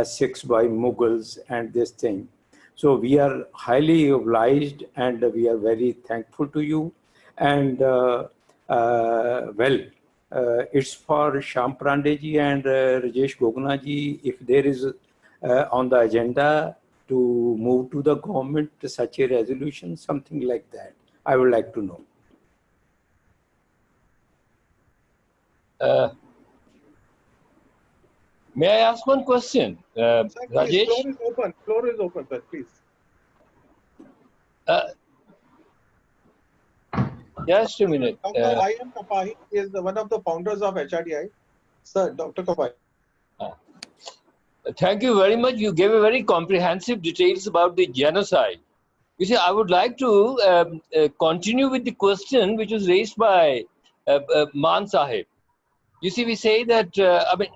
Sikhs by Mughals and this thing. So we are highly obliged and we are very thankful to you. And it's for Shyam Pandey and Rajesh Gogna ji, if there is on the agenda to move to the government such a resolution, something like that. I would like to know. May I ask one question? Sir, please, Rajesh? floor is open, sir, please. Just a minute. Dr. I.M. Kapahi is one of the founders of HRDI. Sir, Dr. Kapahi. Thank you very much. You gave a very comprehensive details about the genocide. You see, I would like to continue with the question which was raised by Man Sahib. You see, we say that,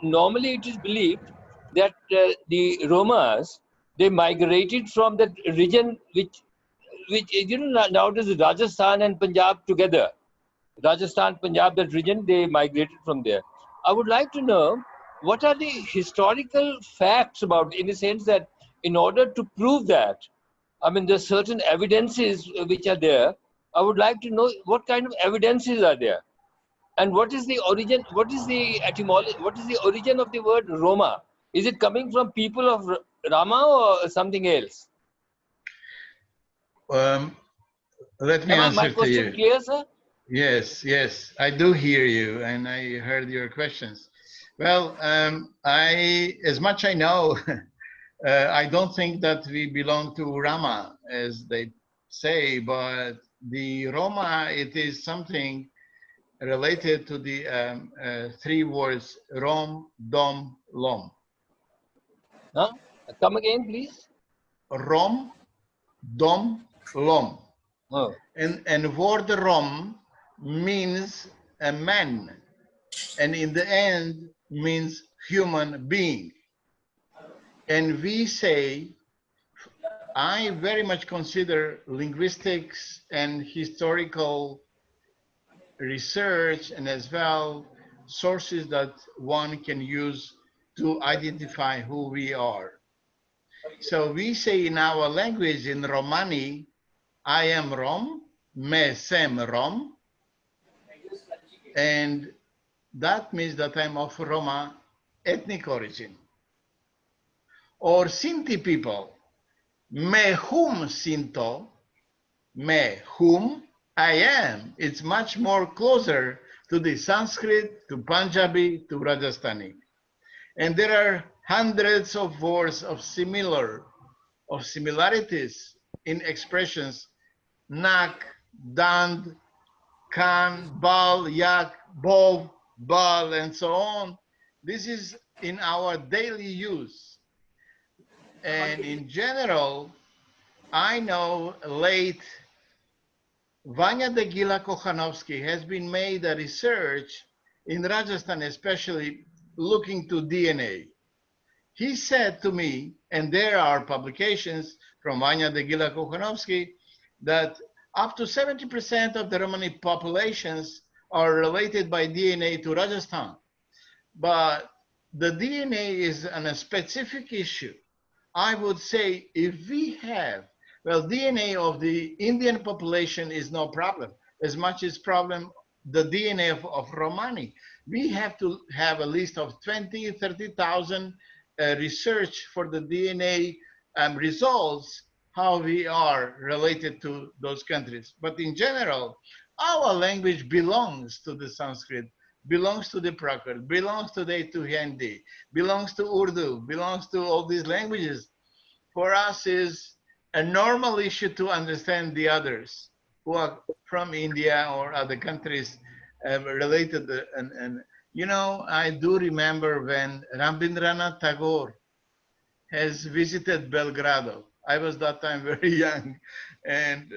normally it is believed that the Romas, they migrated from that region which nowadays Rajasthan and Punjab together. Rajasthan, Punjab, that region, they migrated from there. I would like to know what are the historical facts about, in the sense that in order to prove that, there's certain evidences which are there. I would like to know what kind of evidences are there. And what is the origin, what is the etymology, what is the origin of the word Roma? Is it coming from people of Rama or something else? Let me answer my to question you. Clear, sir? Yes, I do hear you, and I heard your questions. Well, as much I know, I don't think that we belong to Rama, as they say, but the Roma, it is something related to the three words Rom, Dom, Lom. Huh? Come again, please. Rom, Dom, Lom. Oh. And word Rom means a man, and in the end means human being. And we say, I very much consider linguistics and historical research and as well sources that one can use to identify who we are. So we say in our language, in Romani, I am Rom, me sem Rom, and that means that I'm of Roma ethnic origin. Or Sinti people, me whom Sinto, me whom I am. It's much more closer to the Sanskrit, to Punjabi, to Rajasthani. And there are hundreds of words of similarities in expressions, nak, dand, kan, bal, yak, bov, bal, and so on. This is in our daily use. And in general, I know late Vanya de Gila Kochanowski has been made a research in Rajasthan, especially looking to DNA. He said to me, and there are publications from Vanya Degila Kokhanovsky, that up to 70% of the Romani populations are related by DNA to Rajasthan. But the DNA is a specific issue. I would say if we have, well, DNA of the Indian population is no problem, as much as problem the DNA of Romani. We have to have a list of 20, 30,000 research for the DNA results, how we are related to those countries. But in general, our language belongs to the Sanskrit, belongs to the Prakrit, belongs today to Hindi, belongs to Urdu, belongs to all these languages. For us is a normal issue to understand the others who are from India or other countries related. And you know, I do remember when Rabindranath Tagore has visited Belgrado. I was that time very young, and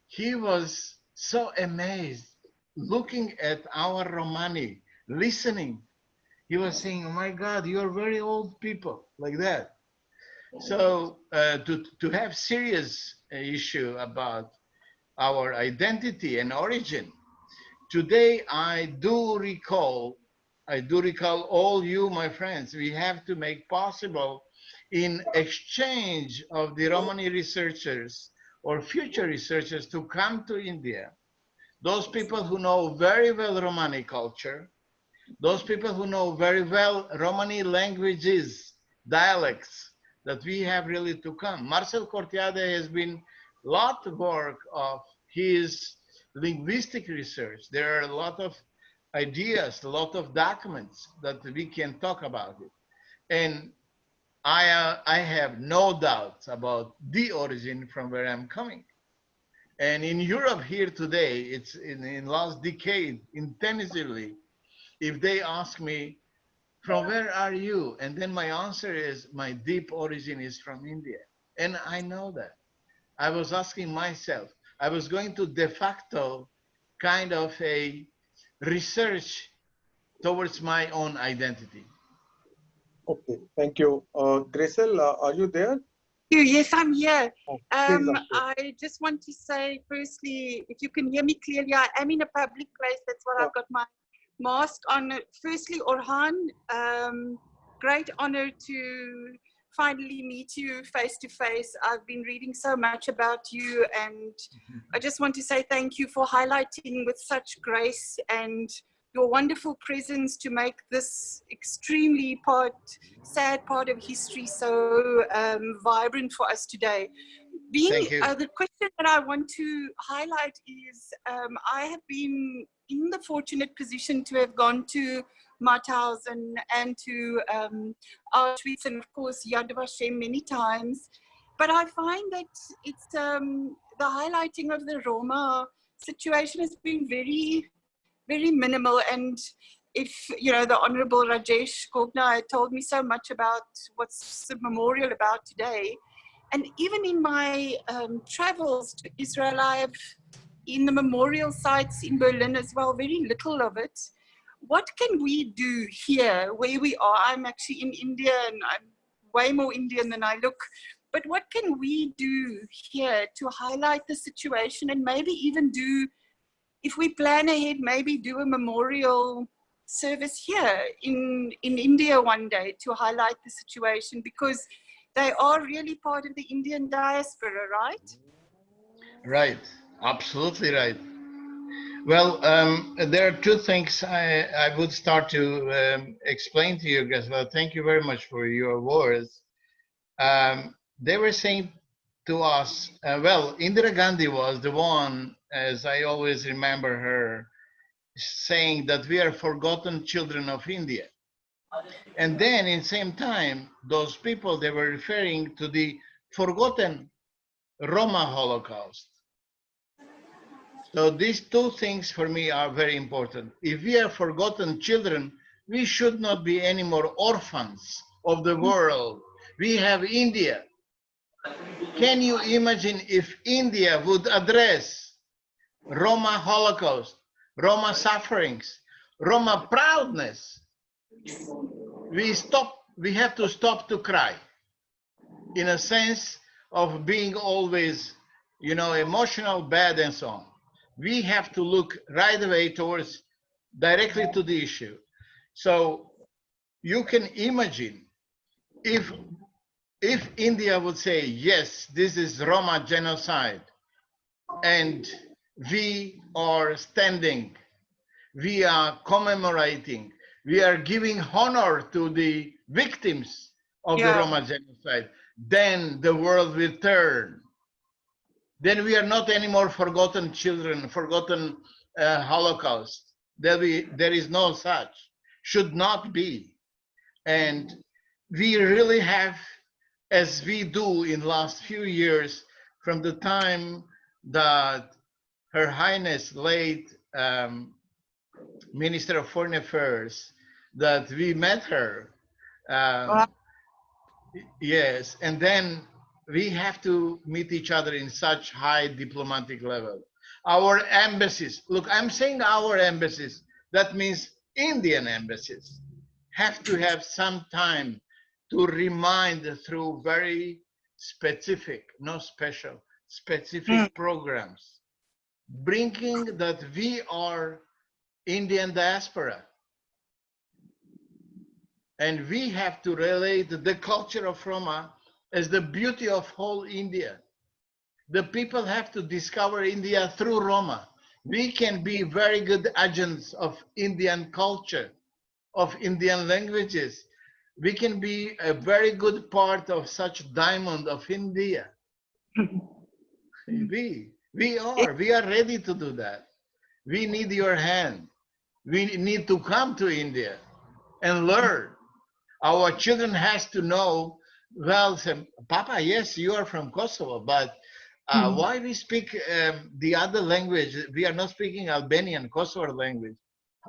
he was so amazed looking at our Romani, listening. He was saying, "Oh my God, you're very old people," like that. So to have serious issue about our identity and origin, today I do recall all you, my friends, we have to make possible in exchange of the Romani researchers or future researchers to come to India. Those people who know very well Romani culture, those people who know very well Romani languages, dialects, that we have really to come. Marcel Cortiade has been a lot of work of his linguistic research. There are a lot of ideas, a lot of documents that we can talk about it. And I have no doubts about the origin from where I'm coming. And in Europe here today, it's in last decade, intensively, if they ask me, from where are you? And then my answer is, my deep origin is from India. And I know that. I was asking myself, I was going to de facto kind of a research towards my own identity. Okay, thank you. Gracel, are you there? Yes, I'm here. Oh, please, I just want to say, firstly, if you can hear me clearly, I am in a public place. That's why I've got my mask on. Firstly, Orhan, great honor to finally meet you face to face. I've been reading so much about you, and I just want to say thank you for highlighting with such grace and your wonderful presence to make this extremely sad part of history so vibrant for us today. The question that I want to highlight is I have been in the fortunate position to have gone to Mauthausen and to Auschwitz and of course Yad Vashem many times, but I find that it's the highlighting of the Roma situation has been very minimal. And if, you know, the Honorable Rajesh Gogna told me so much about what's the memorial about today. And even in my travels to Israel, I have, in the memorial sites in Berlin as well, very little of it. What can we do here where we are? I'm actually in India and I'm way more Indian than I look. But what can we do here to highlight the situation and maybe even do, if we plan ahead, maybe do a memorial service here in India one day to highlight the situation, because they are really part of the Indian diaspora, right? Right, absolutely right. Well, there are two things I would start to explain to you guys. Well, thank you very much for your words. They were saying to us, well, Indira Gandhi was the one, as I always remember her, saying that we are forgotten children of India. And then in the same time, those people, they were referring to the forgotten Roma Holocaust. So these two things for me are very important. If we are forgotten children, we should not be any more orphans of the world. We have India. Can you imagine if India would address Roma Holocaust, Roma sufferings, Roma proudness? We stop we have to stop to cry, in a sense of being always, emotional, bad, and so on. We have to look right away towards directly to the issue. So you can imagine if India would say, yes, this is Roma genocide, and we are standing, we are commemorating, we are giving honor to the victims of the Roma genocide, then the world will turn. Then we are not anymore forgotten children, forgotten Holocaust. There is no such, should not be. And we really have, as we do in last few years, from the time that Her Highness late Minister of Foreign Affairs, that we met her. Yes, and then we have to meet each other in such high diplomatic level. Our embassies, look, I'm saying our embassies, that means Indian embassies, have to have some time to remind through very specific, not special, specific programs, bringing that we are Indian diaspora. And we have to relate the culture of Roma as the beauty of whole India. The people have to discover India through Roma. We can be very good agents of Indian culture, of Indian languages. We can be a very good part of such diamond of India. We are ready to do that. We need your hand. We need to come to India and learn. Our children has to know, well, Papa, yes, you are from Kosovo, but why we speak the other language? We are not speaking Albanian, Kosovo language.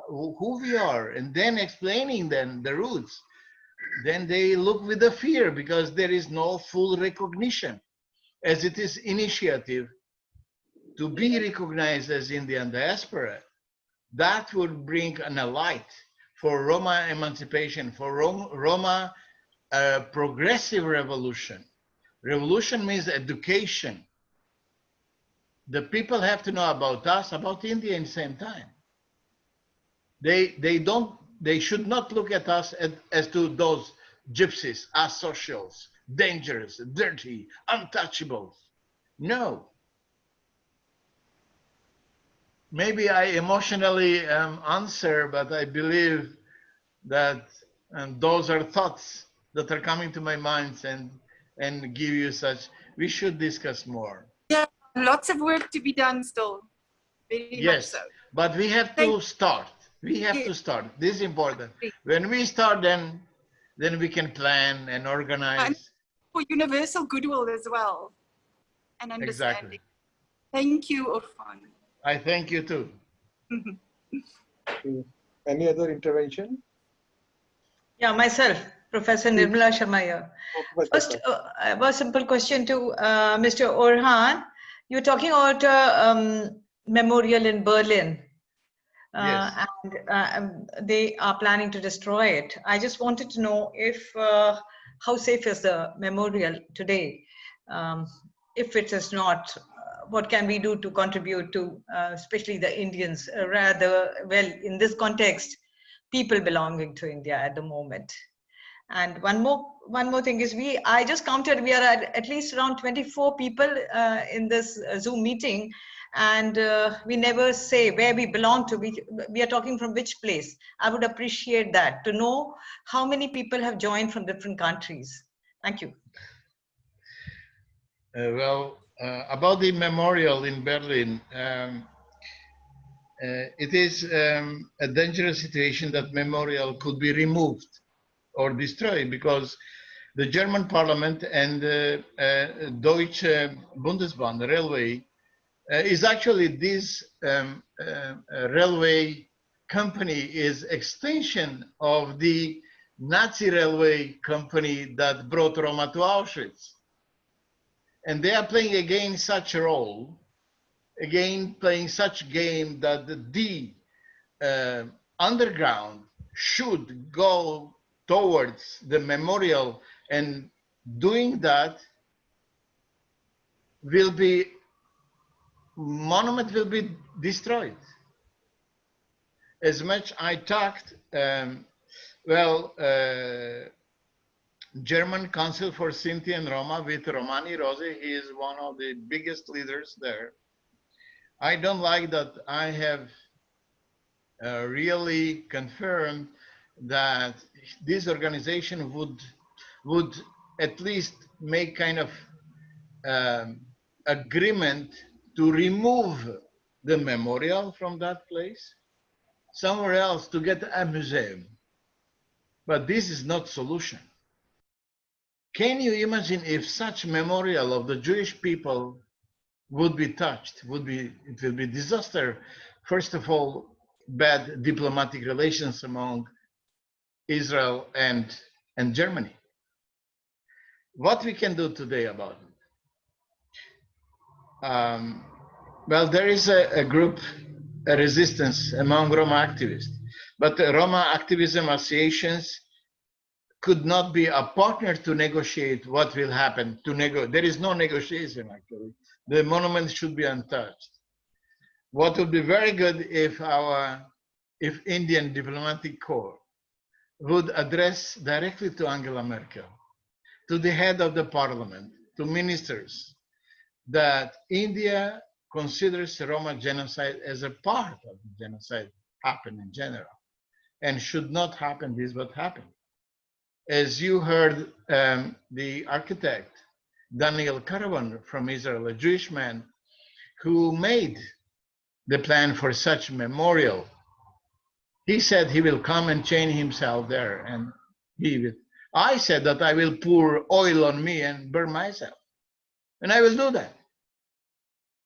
Who we are, and then explaining them the roots. Then they look with the fear because there is no full recognition, as it is initiative to be recognized as Indian diaspora. That would bring a light for Roma emancipation, for Roma progressive revolution. Revolution means education. The people have to know about us, about India in the same time. They should not look at us as to those gypsies, asocials, dangerous, dirty, untouchables. No. Maybe I emotionally answer, but I believe that those are thoughts that are coming to my mind and give you such. We should discuss more. Yeah, lots of work to be done still. Very much so. But we have to start. We have to start. This is important. When we start, then we can plan and organize. And for universal goodwill as well, and understanding. Exactly. Thank you, Orhan. I thank you too. Any other intervention? Yeah, myself, Professor Nirmala Sharma here. First, a simple question to Mr. Orhan. You're talking about memorial in Berlin. Yes. And they are planning to destroy it. I just wanted to know if how safe is the memorial today? If it is not, what can we do to contribute to, especially the Indians, rather, well, in this context, people belonging to India at the moment. And one more thing is I just counted, we are at least around 24 people in this Zoom meeting, and we never say where we belong to. We are talking from which place. I would appreciate that, to know how many people have joined from different countries. Thank you. About the memorial in Berlin, it is a dangerous situation that memorial could be removed or destroyed, because the German parliament and Deutsche Bundesbahn, the railway, is actually this railway company is extension of the Nazi railway company that brought Roma to Auschwitz. And they are playing again such a role, again playing such game that the underground should go towards the memorial, and doing that monument will be destroyed. As much I talked, German Council for Sinti and Roma with Romani Rossi, he is one of the biggest leaders there. I don't like that I have really confirmed that this organization would at least make kind of agreement to remove the memorial from that place, somewhere else to get a museum. But this is not solution. Can you imagine if such memorial of the Jewish people would be touched? It will be disaster. First of all, bad diplomatic relations among Israel and Germany. What we can do today about it? Well, there is a group, a resistance among Roma activists, but the Roma activism associations could not be a partner to negotiate what will happen. There is no negotiation, actually. The monument should be untouched. What would be very good if Indian diplomatic corps would address directly to Angela Merkel, to the head of the parliament, to ministers, that India considers Roma genocide as a part of the genocide happened in general, and should not happen this what happened. As you heard, the architect, Daniel Caravan from Israel, a Jewish man who made the plan for such memorial, he said he will come and chain himself there and leave it. I said that I will pour oil on me and burn myself. And I will do that.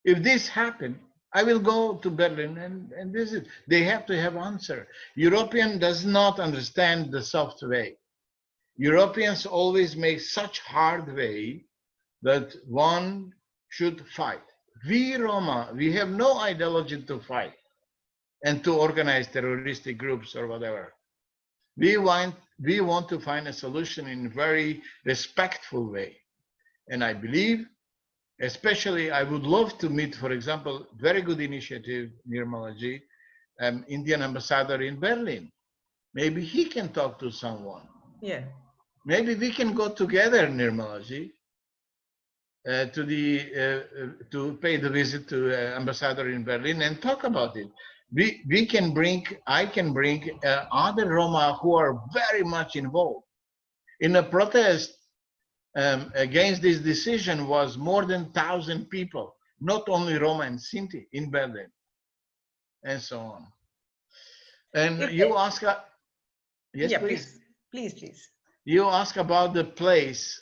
If this happens, I will go to Berlin and visit. They have to have answer. European does not understand the soft way. Europeans always make such hard way that one should fight. We Roma, we have no ideology to fight and to organize terroristic groups or whatever. We want to find a solution in a very respectful way. And I believe, especially I would love to meet, for example, very good initiative, Nirmalaji, Indian ambassador in Berlin. Maybe he can talk to someone. Yeah. Maybe we can go together, Nirmalaji, to pay the visit to ambassador in Berlin and talk about it. I can bring other Roma who are very much involved. In a protest against this decision was more than 1,000 people, not only Roma and Sinti in Berlin, and so on. And you ask, yes, yeah, please. Please. You ask about the place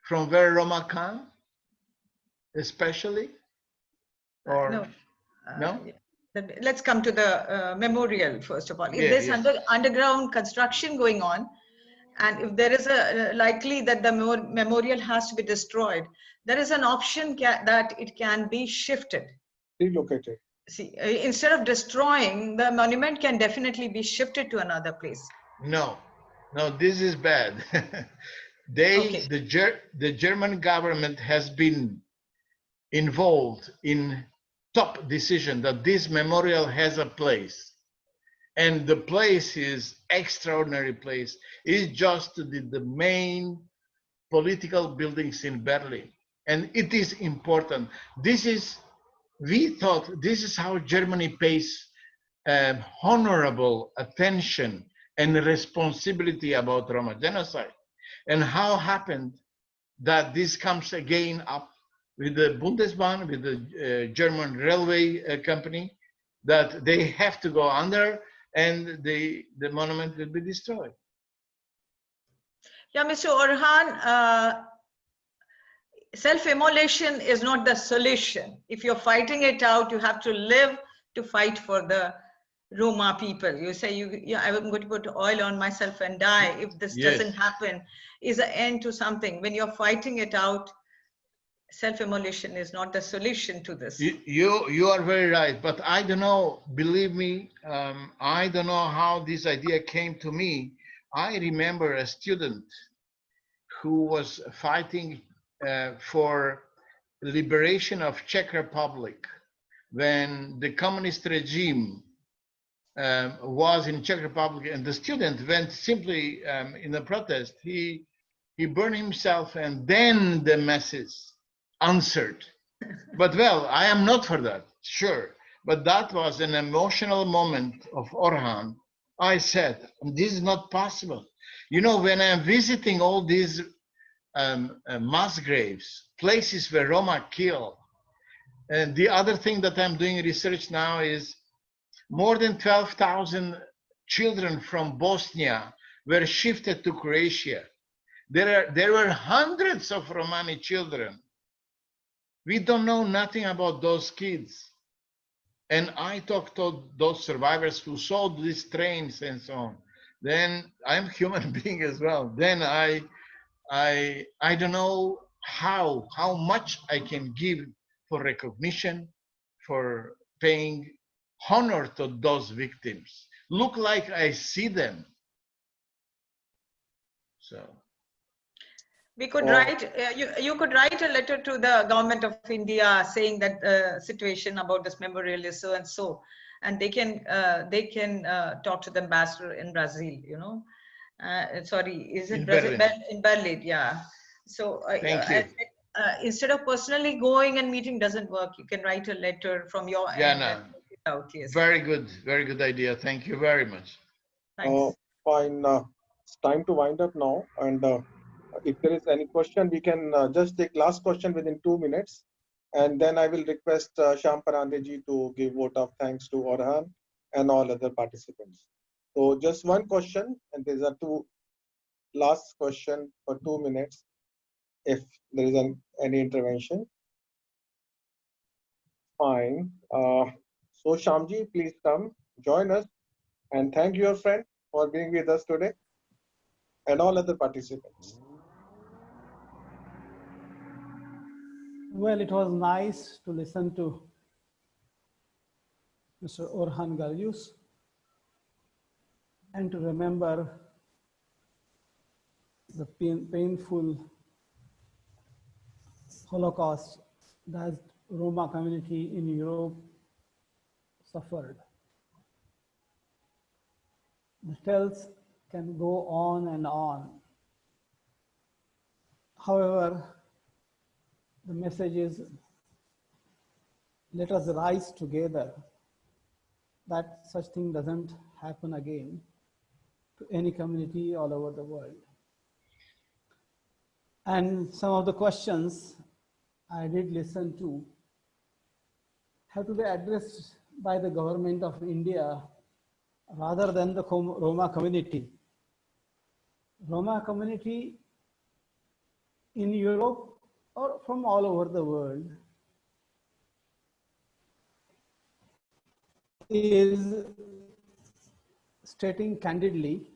from where Roma come, especially, or no? Let's come to the memorial first of all. If Yeah, there's yes. underground construction going on, and if there is a likely that the memorial has to be destroyed, there is an option that it can be shifted. Relocated. See, instead of destroying, the monument can definitely be shifted to another place. No, this is bad. The German government has been involved in top decision that this memorial has a place, and the place is extraordinary place. It's just the main political buildings in Berlin, and it is important. We thought this is how Germany pays honorable attention and responsibility about Roma genocide. And how happened that this comes again up with the Bundesbahn, with the German railway company, that they have to go under and the monument will be destroyed. Yeah, Mr. Orhan, self-immolation is not the solution. If you're fighting it out, you have to live to fight for the Roma people. You say, I'm going to put oil on myself and die. If this doesn't happen, is an end to something. When you're fighting it out, self-immolation is not the solution to this. You are very right, but I don't know, believe me, I don't know how this idea came to me. I remember a student who was fighting for liberation of Czech Republic when the communist regime was in Czech Republic, and the student went simply in a protest. He burned himself, and then the masses answered. But well, I am not for that, sure. But that was an emotional moment of Orhan. I said, this is not possible. You know, when I'm visiting all these mass graves, places where Roma kill, and the other thing that I'm doing research now is more than 12,000 children from Bosnia were shifted to Croatia. There were hundreds of Romani children. We don't know nothing about those kids. And I talked to those survivors who saw these trains and so on. Then I'm a human being as well. Then I don't know how much I can give for recognition, for paying honor to those victims. Look like I see them. So. We could write, you could write a letter to the government of India saying that the situation about this memorial is so and so, and they can talk to the ambassador in Brazil, you know. Sorry, is it in Brazil? Berlin. In Berlin, yeah. So Thank you. instead of personally going and meeting doesn't work, you can write a letter from your end. And put it out, yes. Very good idea. Thank you very much. Thanks. Fine. It's time to wind up now. And if there is any question, we can just take last question within 2 minutes. And then I will request Shyam Parandeji to give vote of thanks to Orhan and all other participants. So just one question, and these are two last question for 2 minutes, if there is any intervention. Fine. So Shyamji, please come, join us, and thank your friend for being with us today, and all other participants. Well, it was nice to listen to Mr. Orhan Galjus and to remember the painful Holocaust that Roma community in Europe suffered. The tales can go on and on. However, the message is, let us rise together that such thing doesn't happen again to any community all over the world. And some of the questions I did listen to have to be addressed by the government of India rather than the Roma community. Roma community in Europe or from all over the world is stating candidly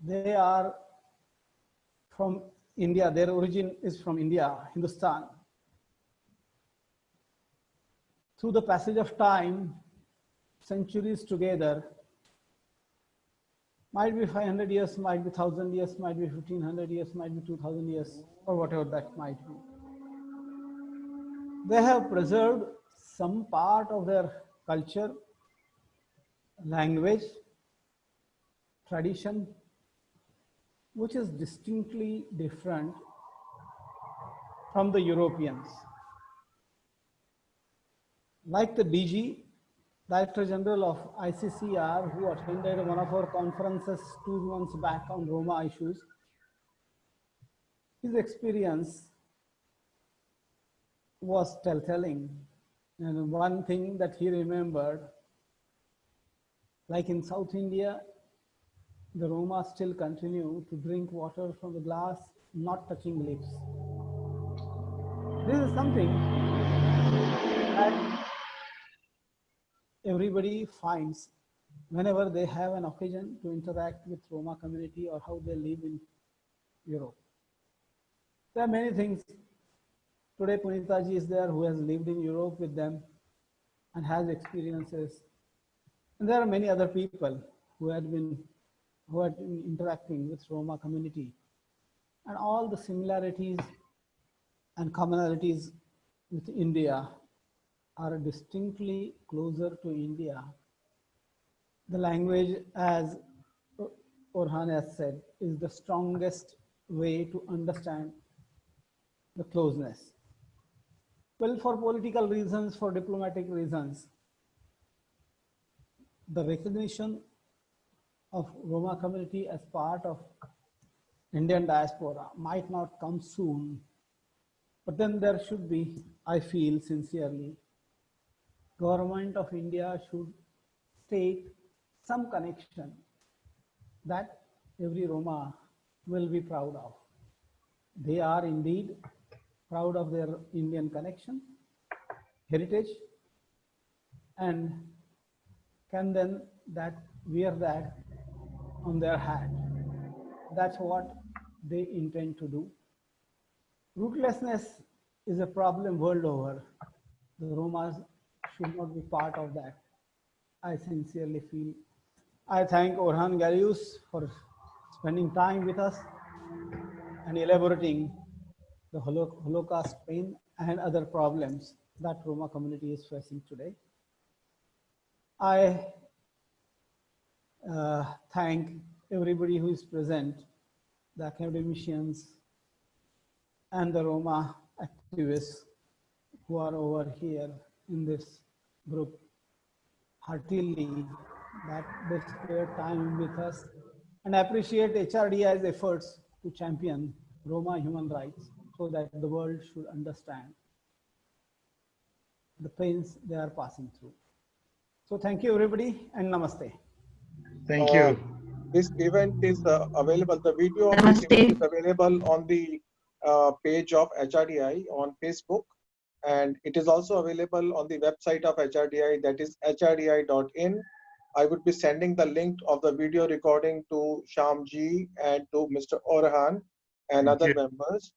they are from India, their origin is from India, Hindustan. Through the passage of time, centuries together, might be 500 years, might be 1,000 years, might be 1,500 years, might be 2,000 years, or whatever that might be. They have preserved some part of their culture, language, tradition, which is distinctly different from the Europeans. Like the DG, Director General of ICCR, who attended one of our conferences 2 months back on Roma issues, his experience was telltale. And one thing that he remembered, like in South India, the Roma still continue to drink water from the glass, not touching lips. This is something that everybody finds whenever they have an occasion to interact with Roma community or how they live in Europe. There are many things Today, Punitaji is there who has lived in Europe with them and has experiences. And there are many other people who had been interacting with Roma community, and all the similarities and commonalities with India are distinctly closer to India. The language, as Orhan has said, is the strongest way to understand the closeness. Well, for political reasons, for diplomatic reasons, the recognition of Roma community as part of Indian diaspora might not come soon, but then there should be, I feel sincerely, Government of India should state some connection that every Roma will be proud of. They are indeed proud of their Indian connection, heritage, and can then wear that on their hat. That's what they intend to do. Rootlessness is a problem world over. The Romas should not be part of that. I sincerely feel. I thank Orhan Galjus for spending time with us and elaborating the Holocaust pain and other problems that Roma community is facing today. I thank everybody who is present, the academicians and the Roma activists who are over here in this group heartily that they spare time with us, and appreciate HRDI's efforts to champion Roma human rights so that the world should understand the pains they are passing through. So thank you everybody and namaste. Thank you. This event is available, the video of this event is available on the page of HRDI on Facebook, and it is also available on the website of HRDI, that is hrdi.in. I would be sending the link of the video recording to Shyamji and to Mr. Orhan and other members.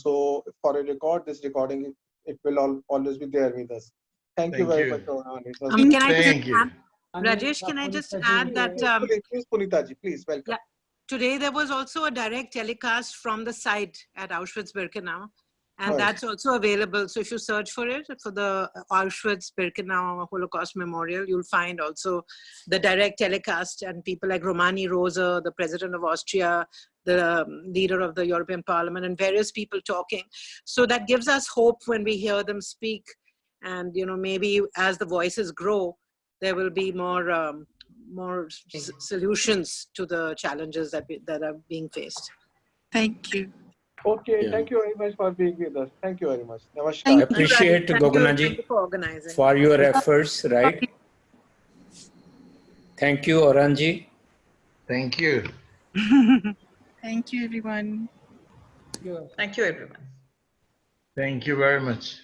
So for a record, this recording, it will always be there with us. Thank you very much, Orhan. It was Can I Thank just you. add, Rajesh, can I just add that please, Punitaji, please welcome. yeah, today there was also a direct telecast from the site at Auschwitz-Birkenau, and Right. that's also available. So if you search for it, for the Auschwitz-Birkenau Holocaust Memorial, you'll find also the direct telecast, and people like Romani Rosa, the president of Austria, the leader of the European Parliament, and various people talking. So that gives us hope when we hear them speak. And, you know, maybe as the voices grow, there will be more solutions to the challenges that are being faced. Thank you. Okay, Yeah. thank you very much for being with us. Thank you very much. Namaskar. Thank I appreciate Thank Gogunaji you for organizing. for your efforts, right? Thank you, Orhanji. Thank you. Thank you, everyone. Thank you, everyone. Thank you very much.